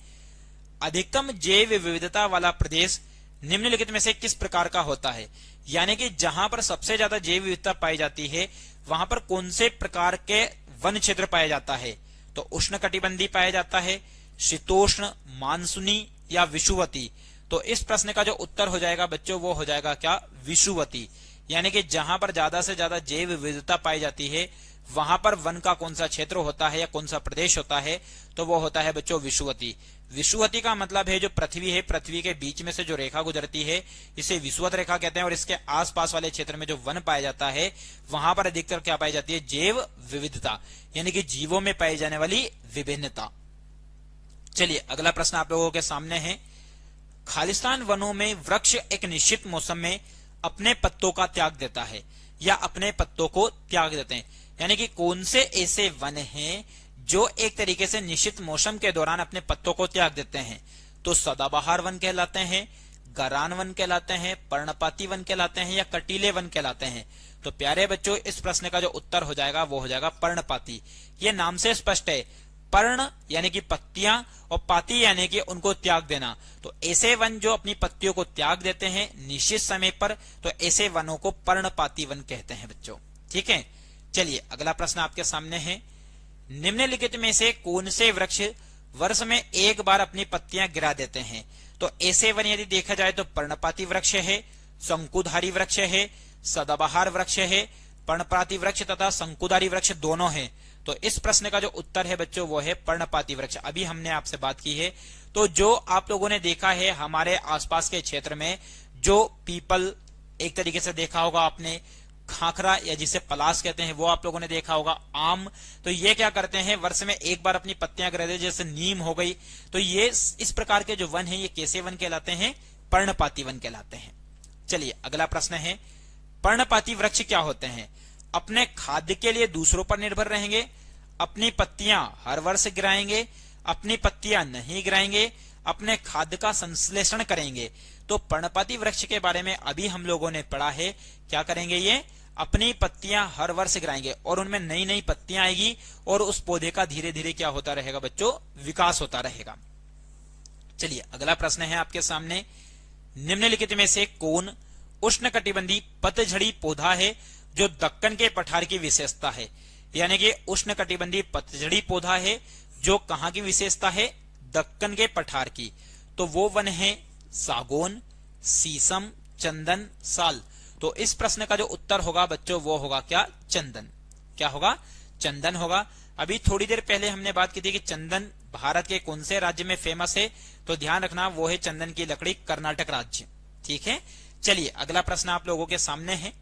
अधिकतम जैव विविधता वाला प्रदेश निम्नलिखित में से किस प्रकार का होता है? यानी कि जहां पर सबसे ज्यादा जैव विविधता पाई जाती है वहां पर कौन से प्रकार के वन क्षेत्र पाया जाता है? तो उष्णकटिबंधीय पाया जाता है, शीतोष्ण, मानसूनी या विषुवती? तो इस प्रश्न का जो उत्तर हो जाएगा बच्चों वो हो जाएगा क्या? विषुवती। यानी कि जहां पर ज्यादा से ज्यादा जैव विविधता पाई जाती है वहां पर वन का कौन सा क्षेत्र होता है या कौन सा प्रदेश होता है? तो वो होता है बच्चों विषुवती। विषुवती का मतलब है जो पृथ्वी है, पृथ्वी के बीच में से जो रेखा गुजरती है इसे विषुवत रेखा कहते हैं। और इसके आसपास वाले क्षेत्र में जो वन पाया जाता है वहां पर अधिकतर क्या पाई जाती है? जैव विविधता, यानी कि जीवों में पाई जाने वाली विभिन्नता। चलिए अगला प्रश्न आप लोगों के सामने है, खालिस्तान वनों में वृक्ष एक निश्चित मौसम में अपने पत्तों का त्याग देता है या अपने पत्तों को त्याग देते हैं? यानी कि कौन से ऐसे वन हैं जो एक तरीके से निश्चित मौसम के दौरान अपने पत्तों को त्याग देते हैं? तो सदाबहार वन कहलाते हैं, गरान वन कहलाते हैं, पर्णपाती वन कहलाते हैं या कटीले वन कहलाते हैं? तो प्यारे बच्चों इस प्रश्न का जो उत्तर हो जाएगा वो हो जाएगा पर्णपाती। ये नाम से स्पष्ट है, पर्ण यानी कि पत्तियां और पाती यानी कि उनको त्याग देना। तो ऐसे वन जो अपनी पत्तियों को त्याग देते हैं निश्चित समय पर, तो ऐसे वनों को पर्णपाती वन कहते हैं बच्चों। ठीक है, चलिए अगला प्रश्न आपके सामने है, निम्नलिखित में से कौन से वृक्ष वर्ष में एक बार अपनी पत्तियां गिरा देते हैं? तो ऐसे वन यदि देखा जाए तो पर्णपाती वृक्ष है, शंकुधारी वृक्ष है, सदाबहार वृक्ष है, पर्णपाती वृक्ष तथा शंकुधारी वृक्ष दोनों है। तो इस प्रश्न का जो उत्तर है बच्चों वो है पर्णपाती वृक्ष। अभी हमने आपसे बात की है, तो जो आप लोगों ने देखा है हमारे आसपास के क्षेत्र में जो पीपल, एक तरीके से देखा होगा आपने खाखरा या जिसे पलास कहते हैं वो आप लोगों ने देखा होगा, आम, तो ये क्या करते हैं वर्ष में एक बार अपनी पत्तियां गिरा देते, जैसे नीम हो गई। तो ये इस प्रकार के जो वन है ये कैसे वन कहलाते हैं? पर्णपाती वन कहलाते हैं। चलिए अगला प्रश्न है, पर्णपाती वृक्ष क्या होते हैं? अपने खाद्य के लिए दूसरों पर निर्भर रहेंगे, अपनी पत्तियां हर वर्ष गिराएंगे, अपनी पत्तियां नहीं गिराएंगे, अपने खाद्य का संश्लेषण करेंगे। तो पर्णपाती वृक्ष के बारे में अभी हम लोगों ने पढ़ा है, क्या करेंगे ये? अपनी पत्तियां हर वर्ष गिराएंगे और उनमें नई नई पत्तियां आएगी और उस पौधे का धीरे धीरे क्या होता रहेगा बच्चों? विकास होता रहेगा। चलिए अगला प्रश्न है आपके सामने, निम्नलिखित में से कौन उष्णकटिबंधी पतझड़ी पौधा है जो दक्कन के पठार की विशेषता है? यानी कि उष्णकटिबंधी पतझड़ी पौधा है जो कहां की विशेषता है? दक्कन के पठार की। तो वो वन है सागौन, शीशम, चंदन, साल। तो इस प्रश्न का जो उत्तर होगा बच्चों वो होगा क्या? चंदन। क्या होगा? चंदन होगा। अभी थोड़ी देर पहले हमने बात की थी कि चंदन भारत के कौन से राज्य में फेमस है, तो ध्यान रखना वो है चंदन की लकड़ी कर्नाटक राज्य। ठीक है, चलिए अगला प्रश्न आप लोगों के सामने है,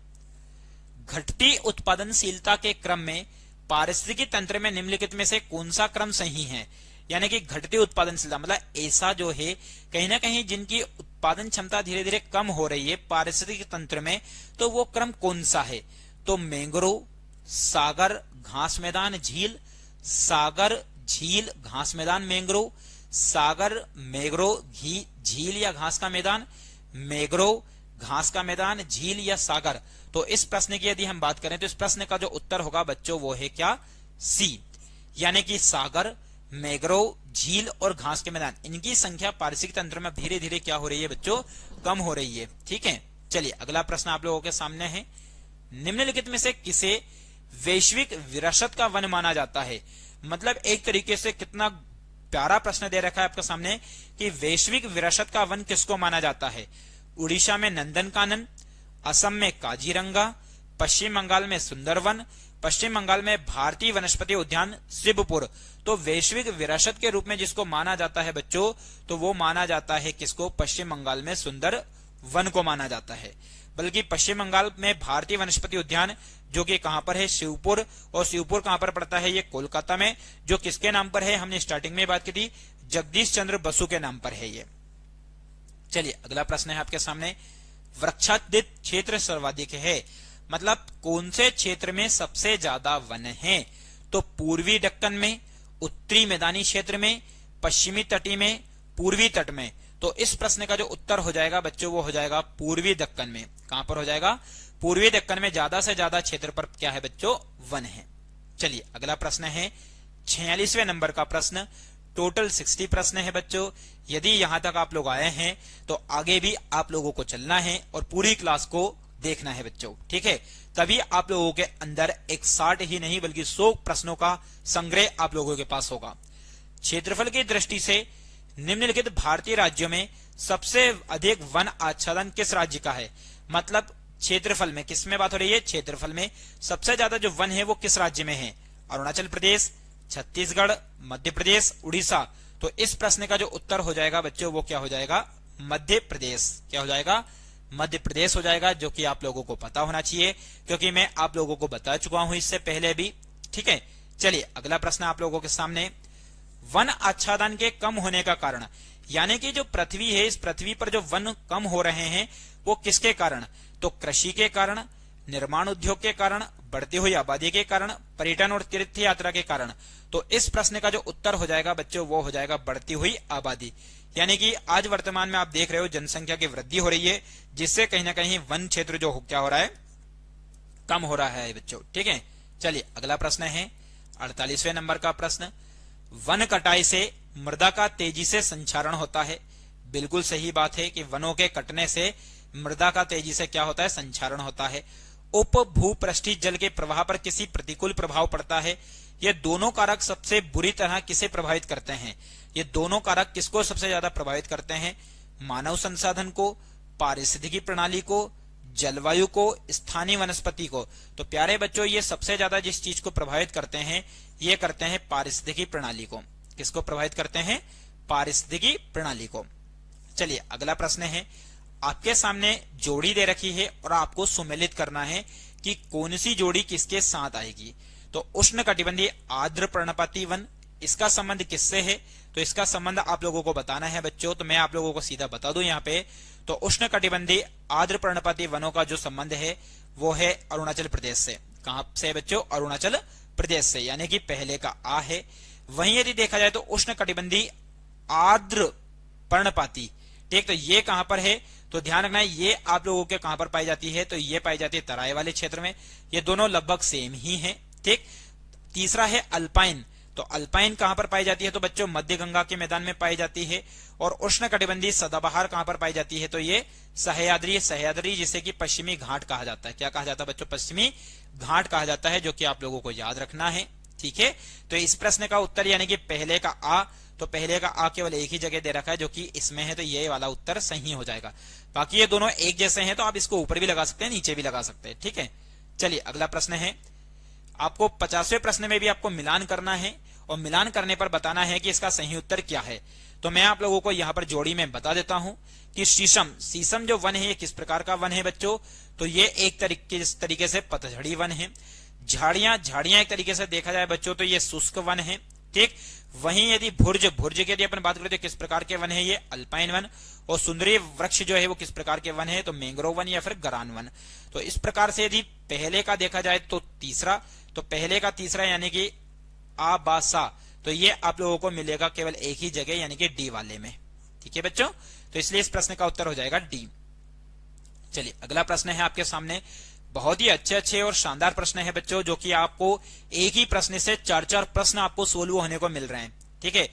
घटती उत्पादनशीलता के क्रम में पारिस्थितिकी तंत्र में निम्नलिखित में से कौन सा क्रम सही है? यानी कि घटती उत्पादनशीलता मतलब ऐसा जो है कहीं ना कहीं जिनकी उत्पादन क्षमता धीरे धीरे कम हो रही है पारिस्थितिकी तंत्र में, तो वो क्रम कौन सा है? तो मैंग्रोव, सागर, घास मैदान, झील, सागर, झील, घास मैदान, मैंग्रोव, सागर, मैंग्रोव, झील या घास का मैदान, मैंग्रोव, घास का मैदान, झील या सागर। तो इस प्रश्न की यदि हम बात करें तो इस प्रश्न का जो उत्तर होगा बच्चों वो है क्या? सी, यानी कि सागर, मैंग्रोव, झील और घास के मैदान, इनकी संख्या पारिस्थितिक तंत्र में धीरे धीरे क्या हो रही है बच्चों? कम हो रही है। ठीक है, चलिए अगला प्रश्न आप लोगों के सामने है, निम्नलिखित में से किसे वैश्विक विरासत का वन माना जाता है? मतलब एक तरीके से कितना प्यारा प्रश्न दे रखा है आपके सामने कि वैश्विक विरासत का वन किसको माना जाता है? उड़ीसा में नंदनकानन, असम में काजीरंगा, पश्चिम बंगाल में सुंदरवन, पश्चिम बंगाल में भारतीय वनस्पति उद्यान शिवपुर। तो वैश्विक विरासत के रूप में जिसको माना जाता है बच्चों, तो वो माना जाता है किसको? पश्चिम बंगाल में सुंदर वन को माना जाता है। बल्कि पश्चिम बंगाल में भारतीय वनस्पति उद्यान जो कि कहां पर है? शिवपुर। और शिवपुर कहां पर पड़ता है? ये कोलकाता में। जो किसके नाम पर है? हमने स्टार्टिंग में बात की थी, जगदीश चंद्र बसु के नाम पर है ये। चलिए अगला प्रश्न है आपके सामने, वृक्षाच्छादित क्षेत्र सर्वाधिक है, मतलब कौन से क्षेत्र में सबसे ज्यादा वन है? तो पूर्वी दक्कन में, उत्तरी मैदानी क्षेत्र में, पश्चिमी तटी में, पूर्वी तट में। तो इस प्रश्न का जो उत्तर हो जाएगा बच्चों वो हो जाएगा पूर्वी दक्कन में। कहां पर हो जाएगा? पूर्वी दक्कन में ज्यादा से ज्यादा क्षेत्र पर क्या है बच्चों? वन है। चलिए अगला प्रश्न है 46वें नंबर का प्रश्न, टोटल 60 प्रश्न है बच्चों। यदि यहां तक आप लोग आए हैं तो आगे भी आप लोगों को चलना है और पूरी क्लास को देखना है बच्चों। ठीक है, तभी आप लोगों के अंदर एक 60 ही नहीं बल्कि 100 प्रश्नों का संग्रह आप लोगों के पास होगा। क्षेत्रफल की दृष्टि से निम्नलिखित भारतीय राज्यों में सबसे अधिक वन आच्छादन किस राज्य का है? मतलब क्षेत्रफल में, किस में बात हो रही है? क्षेत्रफल में सबसे ज्यादा जो वन है वो किस राज्य में है? अरुणाचल प्रदेश, छत्तीसगढ़, मध्य प्रदेश, उड़ीसा। तो इस प्रश्न का जो उत्तर हो जाएगा बच्चों वो क्या हो जाएगा? मध्य प्रदेश। क्या हो जाएगा? मध्य प्रदेश हो जाएगा, जो कि आप लोगों को पता होना चाहिए क्योंकि मैं आप लोगों को बता चुका हूं इससे पहले भी। ठीक है, चलिए अगला प्रश्न आप लोगों के सामने, वन आच्छादन के कम होने का कारण, यानी कि जो पृथ्वी है इस पृथ्वी पर जो वन कम हो रहे हैं वो किसके कारण? तो कृषि के कारण, निर्माण उद्योग के कारण, बढ़ती हुई आबादी के कारण, पर्यटन और तीर्थ यात्रा के कारण। तो इस प्रश्न का जो उत्तर हो जाएगा बच्चों वो हो जाएगा बढ़ती हुई आबादी। यानी कि आज वर्तमान में आप देख रहे हो जनसंख्या की वृद्धि हो रही है, जिससे कहीं ना कहीं वन क्षेत्र जो क्या हो रहा है? कम हो रहा है बच्चों। ठीक है, चलिए अगला प्रश्न है 48वें नंबर का प्रश्न, वन कटाई से मृदा का तेजी से संक्षारण होता है। बिल्कुल सही बात है कि वनों के कटने से मृदा का तेजी से क्या होता है, संक्षारण होता है। उप भूपृष्ठीय जल के प्रवाह पर किसी प्रतिकूल प्रभाव पड़ता है। ये दोनों कारक सबसे बुरी तरह किसे प्रभावित करते हैं? ये दोनों कारक किसको सबसे ज्यादा प्रभावित करते हैं? मानव संसाधन को, पारिस्थितिकी प्रणाली को, जलवायु को, स्थानीय वनस्पति को। तो प्यारे बच्चों, ये सबसे ज्यादा जिस चीज को प्रभावित करते हैं ये करते हैं पारिस्थितिकी प्रणाली को। किसको प्रभावित करते हैं? पारिस्थितिकी प्रणाली को। चलिए अगला प्रश्न है, आपके सामने जोड़ी दे रखी है और आपको सुमेलित करना है कि कौन सी जोड़ी किसके साथ आएगी। तो उष्णकटिबंधीय आर्द्र पर्णपाती वन, इसका संबंध किससे है? तो इसका संबंध आप लोगों को बताना है बच्चों। तो मैं आप लोगों को सीधा बता दूं यहाँ पे। तो उष्णकटिबंधीय आर्द्र पर्णपाती वनों का जो संबंध है वो है अरुणाचल प्रदेश से। कहां से बच्चों? अरुणाचल प्रदेश से, यानी कि पहले का आ है। वहीं यदि देखा जाए तो उष्णकटिबंधीय आर्द्र पर्णपाती, ठीक, तो ये कहां पर है? तो ध्यान रखना है, ये आप लोगों के कहां पर पाई जाती है? तो ये पाई जाती है तराई वाले क्षेत्र में। ये दोनों लगभग सेम ही हैं, ठीक। तीसरा है अल्पाइन। तो अल्पाइन कहां पर पाई जाती है? तो बच्चों मध्य गंगा के मैदान में पाई जाती है। और उष्णकटिबंधीय सदाबहार कहां पर पाई जाती है? तो ये सह्याद्री, सह्याद्री जिसे कि पश्चिमी घाट कहा जाता है। क्या कहा जाता है बच्चों? पश्चिमी घाट कहा जाता है, जो कि आप लोगों को याद रखना है, ठीक है। तो इस प्रश्न का उत्तर यानी कि पहले का आ, तो पहले का आ केवल एक ही जगह दे रखा है जो कि इसमें है, तो ये वाला उत्तर सही हो जाएगा। बाकी ये दोनों एक जैसे हैं तो आप इसको ऊपर भी लगा सकते हैं, नीचे भी लगा सकते हैं, ठीक है। चलिए अगला प्रश्न है, आपको 50वें प्रश्न में भी आपको मिलान करना है और मिलान करने पर बताना है कि इसका सही उत्तर क्या है। तो मैं आप लोगों को यहाँ पर जोड़ी में बता देता हूं कि शीशम, शीशम जो वन है ये किस प्रकार का वन है बच्चों? तो ये एक तरीके से पतझड़ी वन है। झाड़ियां, झाड़ियां एक तरीके से देखा जाए बच्चों तो ये शुष्क वन है, ठीक। वहीं यदि भुर्ज, भुर्ज की यदि अपन बात करें तो किस प्रकार के वन है? ये अल्पाइन वन। और सुंदरी वृक्ष जो है वो किस प्रकार के वन है? तो मैंग्रोव वन या फिर गरान वन। तो इस प्रकार से यदि पहले का देखा जाए तो तीसरा, तो पहले का तीसरा यानी कि आबासा, तो ये आप लोगों को मिलेगा केवल एक ही जगह यानी कि डी वाले में, ठीक है बच्चों। तो इसलिए इस प्रश्न का उत्तर हो जाएगा डी। चलिए अगला प्रश्न है आपके सामने, बहुत ही अच्छे और शानदार प्रश्न है बच्चों, जो कि आपको एक ही प्रश्न से 4-4 प्रश्न आपको सोल्व होने को मिल रहे हैं, ठीक है।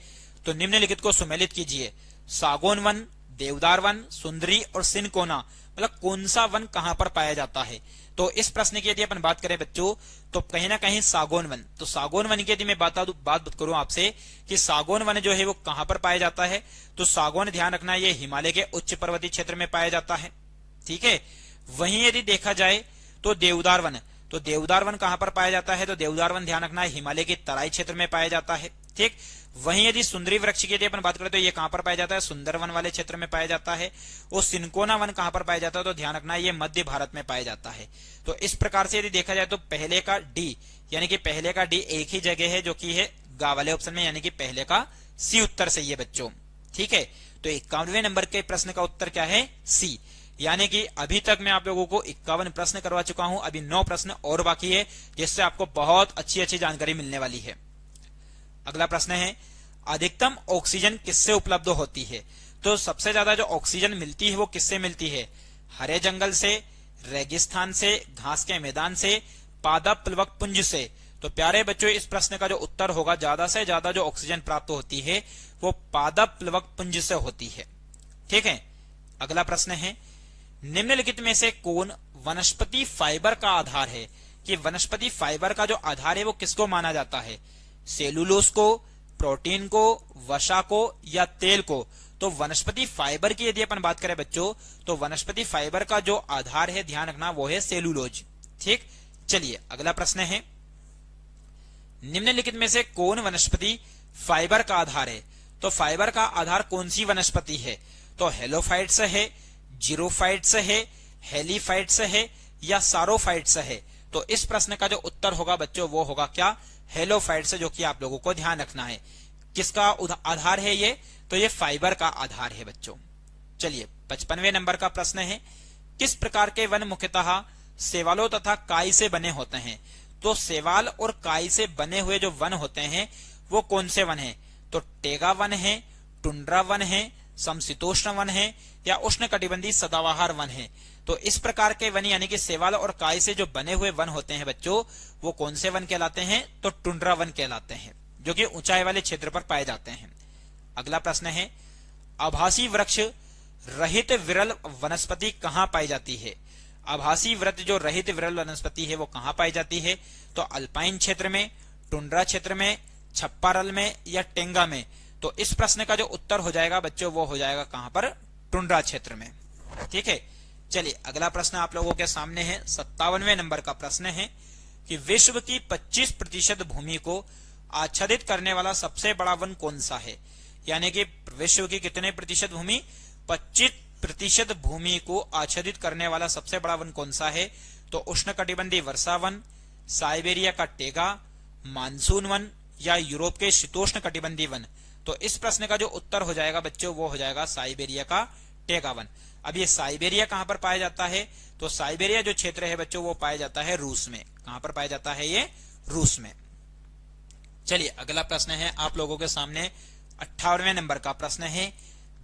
तो निम्नलिखित को सुमेलित कीजिए। सागौन वन, देवदार वन, सुंदरी और सिनकोना, मतलब कौन सा वन कहां पर पाया जाता है? तो इस प्रश्न की यदि अपन बात करें बच्चों तो कहीं ना कहीं सागौन वन। तो सागौन वन की यदि मैं बात करूं आपसे कि सागौन वन जो है वो कहां पर पाया जाता है? तो सागौन, ध्यान रखना, ये हिमालय के उच्च पर्वतीय क्षेत्र में पाया जाता है, ठीक है। वहीं यदि देखा जाए तो देवदार वन, तो देवदार वन कहां पर पाया जाता है? तो देवदार वन, ध्यान रखना, हिमालय के तराई क्षेत्र में पाया जाता है, ठीक। वहीं यदि सुंदरी वृक्ष की यदि अपन बात करें तो ये कहां पर पाया जाता है? सुंदरवन वाले क्षेत्र में पाया जाता है। और सिनकोना वन कहां पर पाया जाता है? तो ध्यान रखना, ये मध्य भारत में पाया जाता है। तो इस प्रकार से यदि देखा जाए तो पहले का डी, यानी कि पहले का डी एक ही जगह है जो कि है गा वाले ऑप्शन में, यानी कि पहले का सी उत्तर सही है बच्चों, ठीक है। तो 51वें नंबर के प्रश्न का उत्तर क्या है? सी। यानी कि अभी तक मैं आप लोगों को 51 प्रश्न करवा चुका हूं, अभी 9 प्रश्न और बाकी है, जिससे आपको बहुत अच्छी जानकारी मिलने वाली है। अगला प्रश्न है, अधिकतम ऑक्सीजन किससे उपलब्ध होती है? तो सबसे ज्यादा जो ऑक्सीजन मिलती है वो किससे मिलती है? हरे जंगल से, रेगिस्तान से, घास के मैदान से, पादप प्लवक पुंज से। तो प्यारे बच्चों, इस प्रश्न का जो उत्तर होगा, ज्यादा से ज्यादा जो ऑक्सीजन प्राप्त होती है वो पादप प्लवक पुंज से होती है, ठीक है। अगला प्रश्न है, निम्नलिखित में से कौन वनस्पति फाइबर का आधार है? कि वनस्पति फाइबर का जो आधार है वो किसको माना जाता है? सेलुलोज को, प्रोटीन को, वसा को या तेल को? तो वनस्पति फाइबर की यदि अपन बात करें बच्चों तो वनस्पति फाइबर का जो आधार है, ध्यान रखना, वो है सेलुलोज, ठीक। चलिए अगला प्रश्न है, निम्नलिखित में से कौन वनस्पति फाइबर का आधार है? तो फाइबर का आधार कौन सी वनस्पति है? तो हेलोफाइट्स है, जीरोफाइट्स है, हेलीफाइट्स है या सारोफाइट्स है? तो इस प्रश्न का जो उत्तर होगा बच्चों वो होगा क्या? हेलोफाइट्स, जो कि आप लोगों को ध्यान रखना है। किसका आधार है ये? तो ये फाइबर का आधार है बच्चों। चलिए 55वें नंबर का प्रश्न है, किस प्रकार के वन मुख्यतः सेवालों तथा काई से बने होते हैं? तो सेवाल और काई से बने हुए जो वन होते हैं वो कौन से वन है? तो टेगा वन है, टुंड्रा वन है, समशीतोष्ण वन है या उष्णकटिबंधीय सदाबहार वन है? तो इस प्रकार के वन यानी कि सेवाल और काई से जो बने हुए वन होते हैं बच्चों वो कौन से वन कहलाते हैं? तो टुंड्रा वन कहलाते हैं, जो कि ऊंचाई वाले क्षेत्र पर पाए जाते हैं। अगला प्रश्न है, आभासी वृक्ष रहित विरल वनस्पति कहां पाई जाती है? आभासी वृक्ष जो रहित विरल वनस्पति है वो कहां पाई जाती है? तो अल्पाइन क्षेत्र में, टुंड्रा क्षेत्र में, छप्पारल में या टेंगा में? तो इस प्रश्न का जो उत्तर हो जाएगा बच्चों वो हो जाएगा कहां पर? टुंड्रा क्षेत्र में। ठीक है, चलिए अगला प्रश्न आप लोगों के सामने है। 57वें नंबर का प्रश्न है कि विश्व की 25% भूमि को आच्छादित करने वाला सबसे बड़ा वन कौन सा है? यानी कि विश्व की कितने प्रतिशत भूमि? 25% भूमि को आच्छादित करने वाला सबसे बड़ा वन कौन सा है? तो उष्णकटिबंधीय वर्षा वन, साइबेरिया का टेगा, मानसून वन या यूरोप के शीतोष्ण कटिबंधीय वन? तो इस प्रश्न का जो उत्तर हो जाएगा बच्चों वो हो जाएगा साइबेरिया का टेगा वन। अब ये साइबेरिया कहां पर पाया जाता है? तो साइबेरिया जो क्षेत्र है बच्चों वो पाया जाता है रूस में। कहां पर पाया जाता है ये? रूस में। चलिए अगला प्रश्न है आप लोगों के सामने 58वें नंबर का प्रश्न है,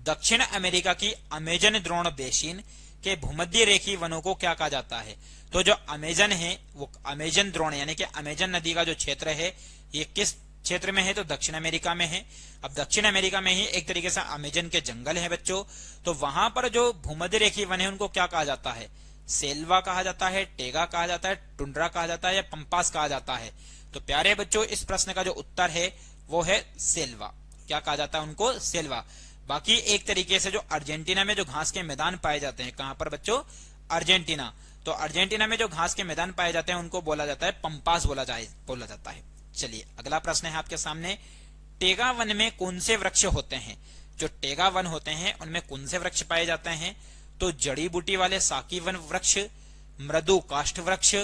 दक्षिण अमेरिका की अमेजन द्रोण बेसिन के भूमध्य रेखीय वनों को क्या कहा जाता है? तो जो अमेजन है वो अमेजन द्रोण यानी कि अमेजन नदी का जो क्षेत्र है ये किस क्षेत्र में है? तो दक्षिण अमेरिका में है। अब दक्षिण अमेरिका में ही एक तरीके से अमेजन के जंगल है बच्चों, तो वहां पर जो भूमध्य रेखीय वन है उनको क्या कहा जाता है? सेल्वा कहा जाता है, टेगा कहा जाता है, टुंड्रा कहा जाता है या पंपास कहा जाता है? तो प्यारे बच्चों इस प्रश्न का जो उत्तर है वो है सेल्वा। क्या कहा जाता है उनको? सेल्वा। बाकी एक तरीके से जो अर्जेंटीना में जो घास के मैदान पाए जाते हैं, कहां पर बच्चों? अर्जेंटीना। तो अर्जेंटीना में जो घास के मैदान पाए जाते हैं उनको बोला जाता है पंपास बोला जाता है। चलिए अगला प्रश्न है आपके सामने, टेगा वन में कौन से वृक्ष होते हैं? जो टेगा वन होते हैं उनमें कौन से वृक्ष पाए जाते हैं? तो जड़ी बूटी वाले साकी वन वृक्ष, मृदु काष्ठ वृक्ष,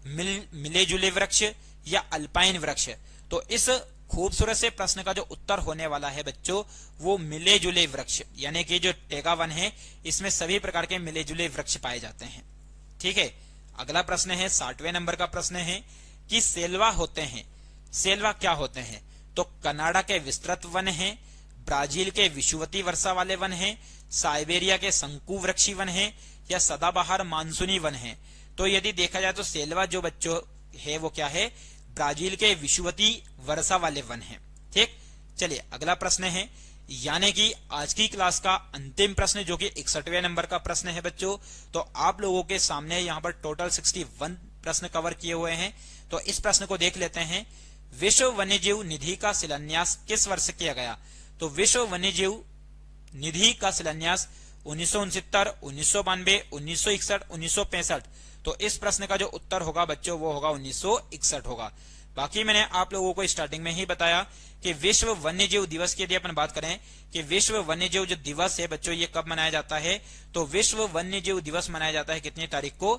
मिले जुले वृक्ष या अल्पाइन वृक्ष? तो इस खूबसूरत से प्रश्न का जो उत्तर होने वाला है बच्चों वो मिले जुले वृक्ष, यानी कि जो टेगा वन है इसमें सभी प्रकार के मिले जुले वृक्ष पाए जाते हैं। ठीक है, अगला प्रश्न है 60वें नंबर का प्रश्न है कि सेल्वा होते हैं, सेल्वा क्या होते हैं? तो कनाडा के विस्तृत वन है, ब्राजील के विषुवती वर्षा वाले वन है, साइबेरिया के शंकु वृक्षी वन है या सदाबहार मानसूनी वन है? तो यदि देखा जाए तो सेल्वा जो बच्चों है वो क्या है? ब्राजील के विषुवती वर्षा वाले वन है। ठीक, चलिए अगला प्रश्न है, यानी कि आज की क्लास का अंतिम प्रश्न जो कि 61वें नंबर का प्रश्न है बच्चों। तो आप लोगों के सामने यहाँ पर टोटल 61 प्रश्न कवर किए हुए हैं। तो इस प्रश्न को देख लेते हैं, विश्व वन्यजीव निधि का शिलान्यास किस वर्ष किया गया? तो विश्व वन्यजीव निधि का शिलान्यास 1969, 1992, 1961, 1965। तो इस प्रश्न का जो उत्तर होगा बच्चों वो होगा 1961 होगा। बाकी मैंने आप लोगों को स्टार्टिंग में ही बताया कि विश्व वन्यजीव दिवस की यदि अपन बात करें कि विश्व वन्यजीव जो दिवस है बच्चों ये कब मनाया जाता है? तो विश्व वन्यजीव दिवस मनाया जाता है कितनी तारीख को?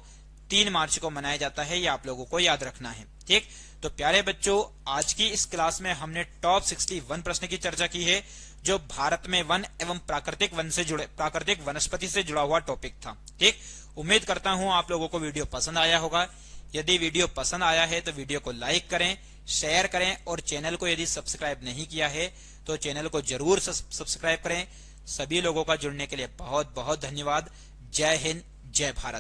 3 मार्च को मनाया जाता है। ये आप लोगों को याद रखना है। ठीक, तो प्यारे बच्चों आज की इस क्लास में हमने टॉप 61 प्रश्न की चर्चा की है जो भारत में वन एवं प्राकृतिक वनस्पति से जुड़ा हुआ टॉपिक था। ठीक, उम्मीद करता हूं आप लोगों को वीडियो पसंद आया होगा। यदि वीडियो पसंद आया है तो वीडियो को लाइक करें, शेयर करें और चैनल को यदि सब्सक्राइब नहीं किया है तो चैनल को जरूर सब्सक्राइब करें। सभी लोगों का जुड़ने के लिए बहुत बहुत धन्यवाद। जय हिंद, जय भारत।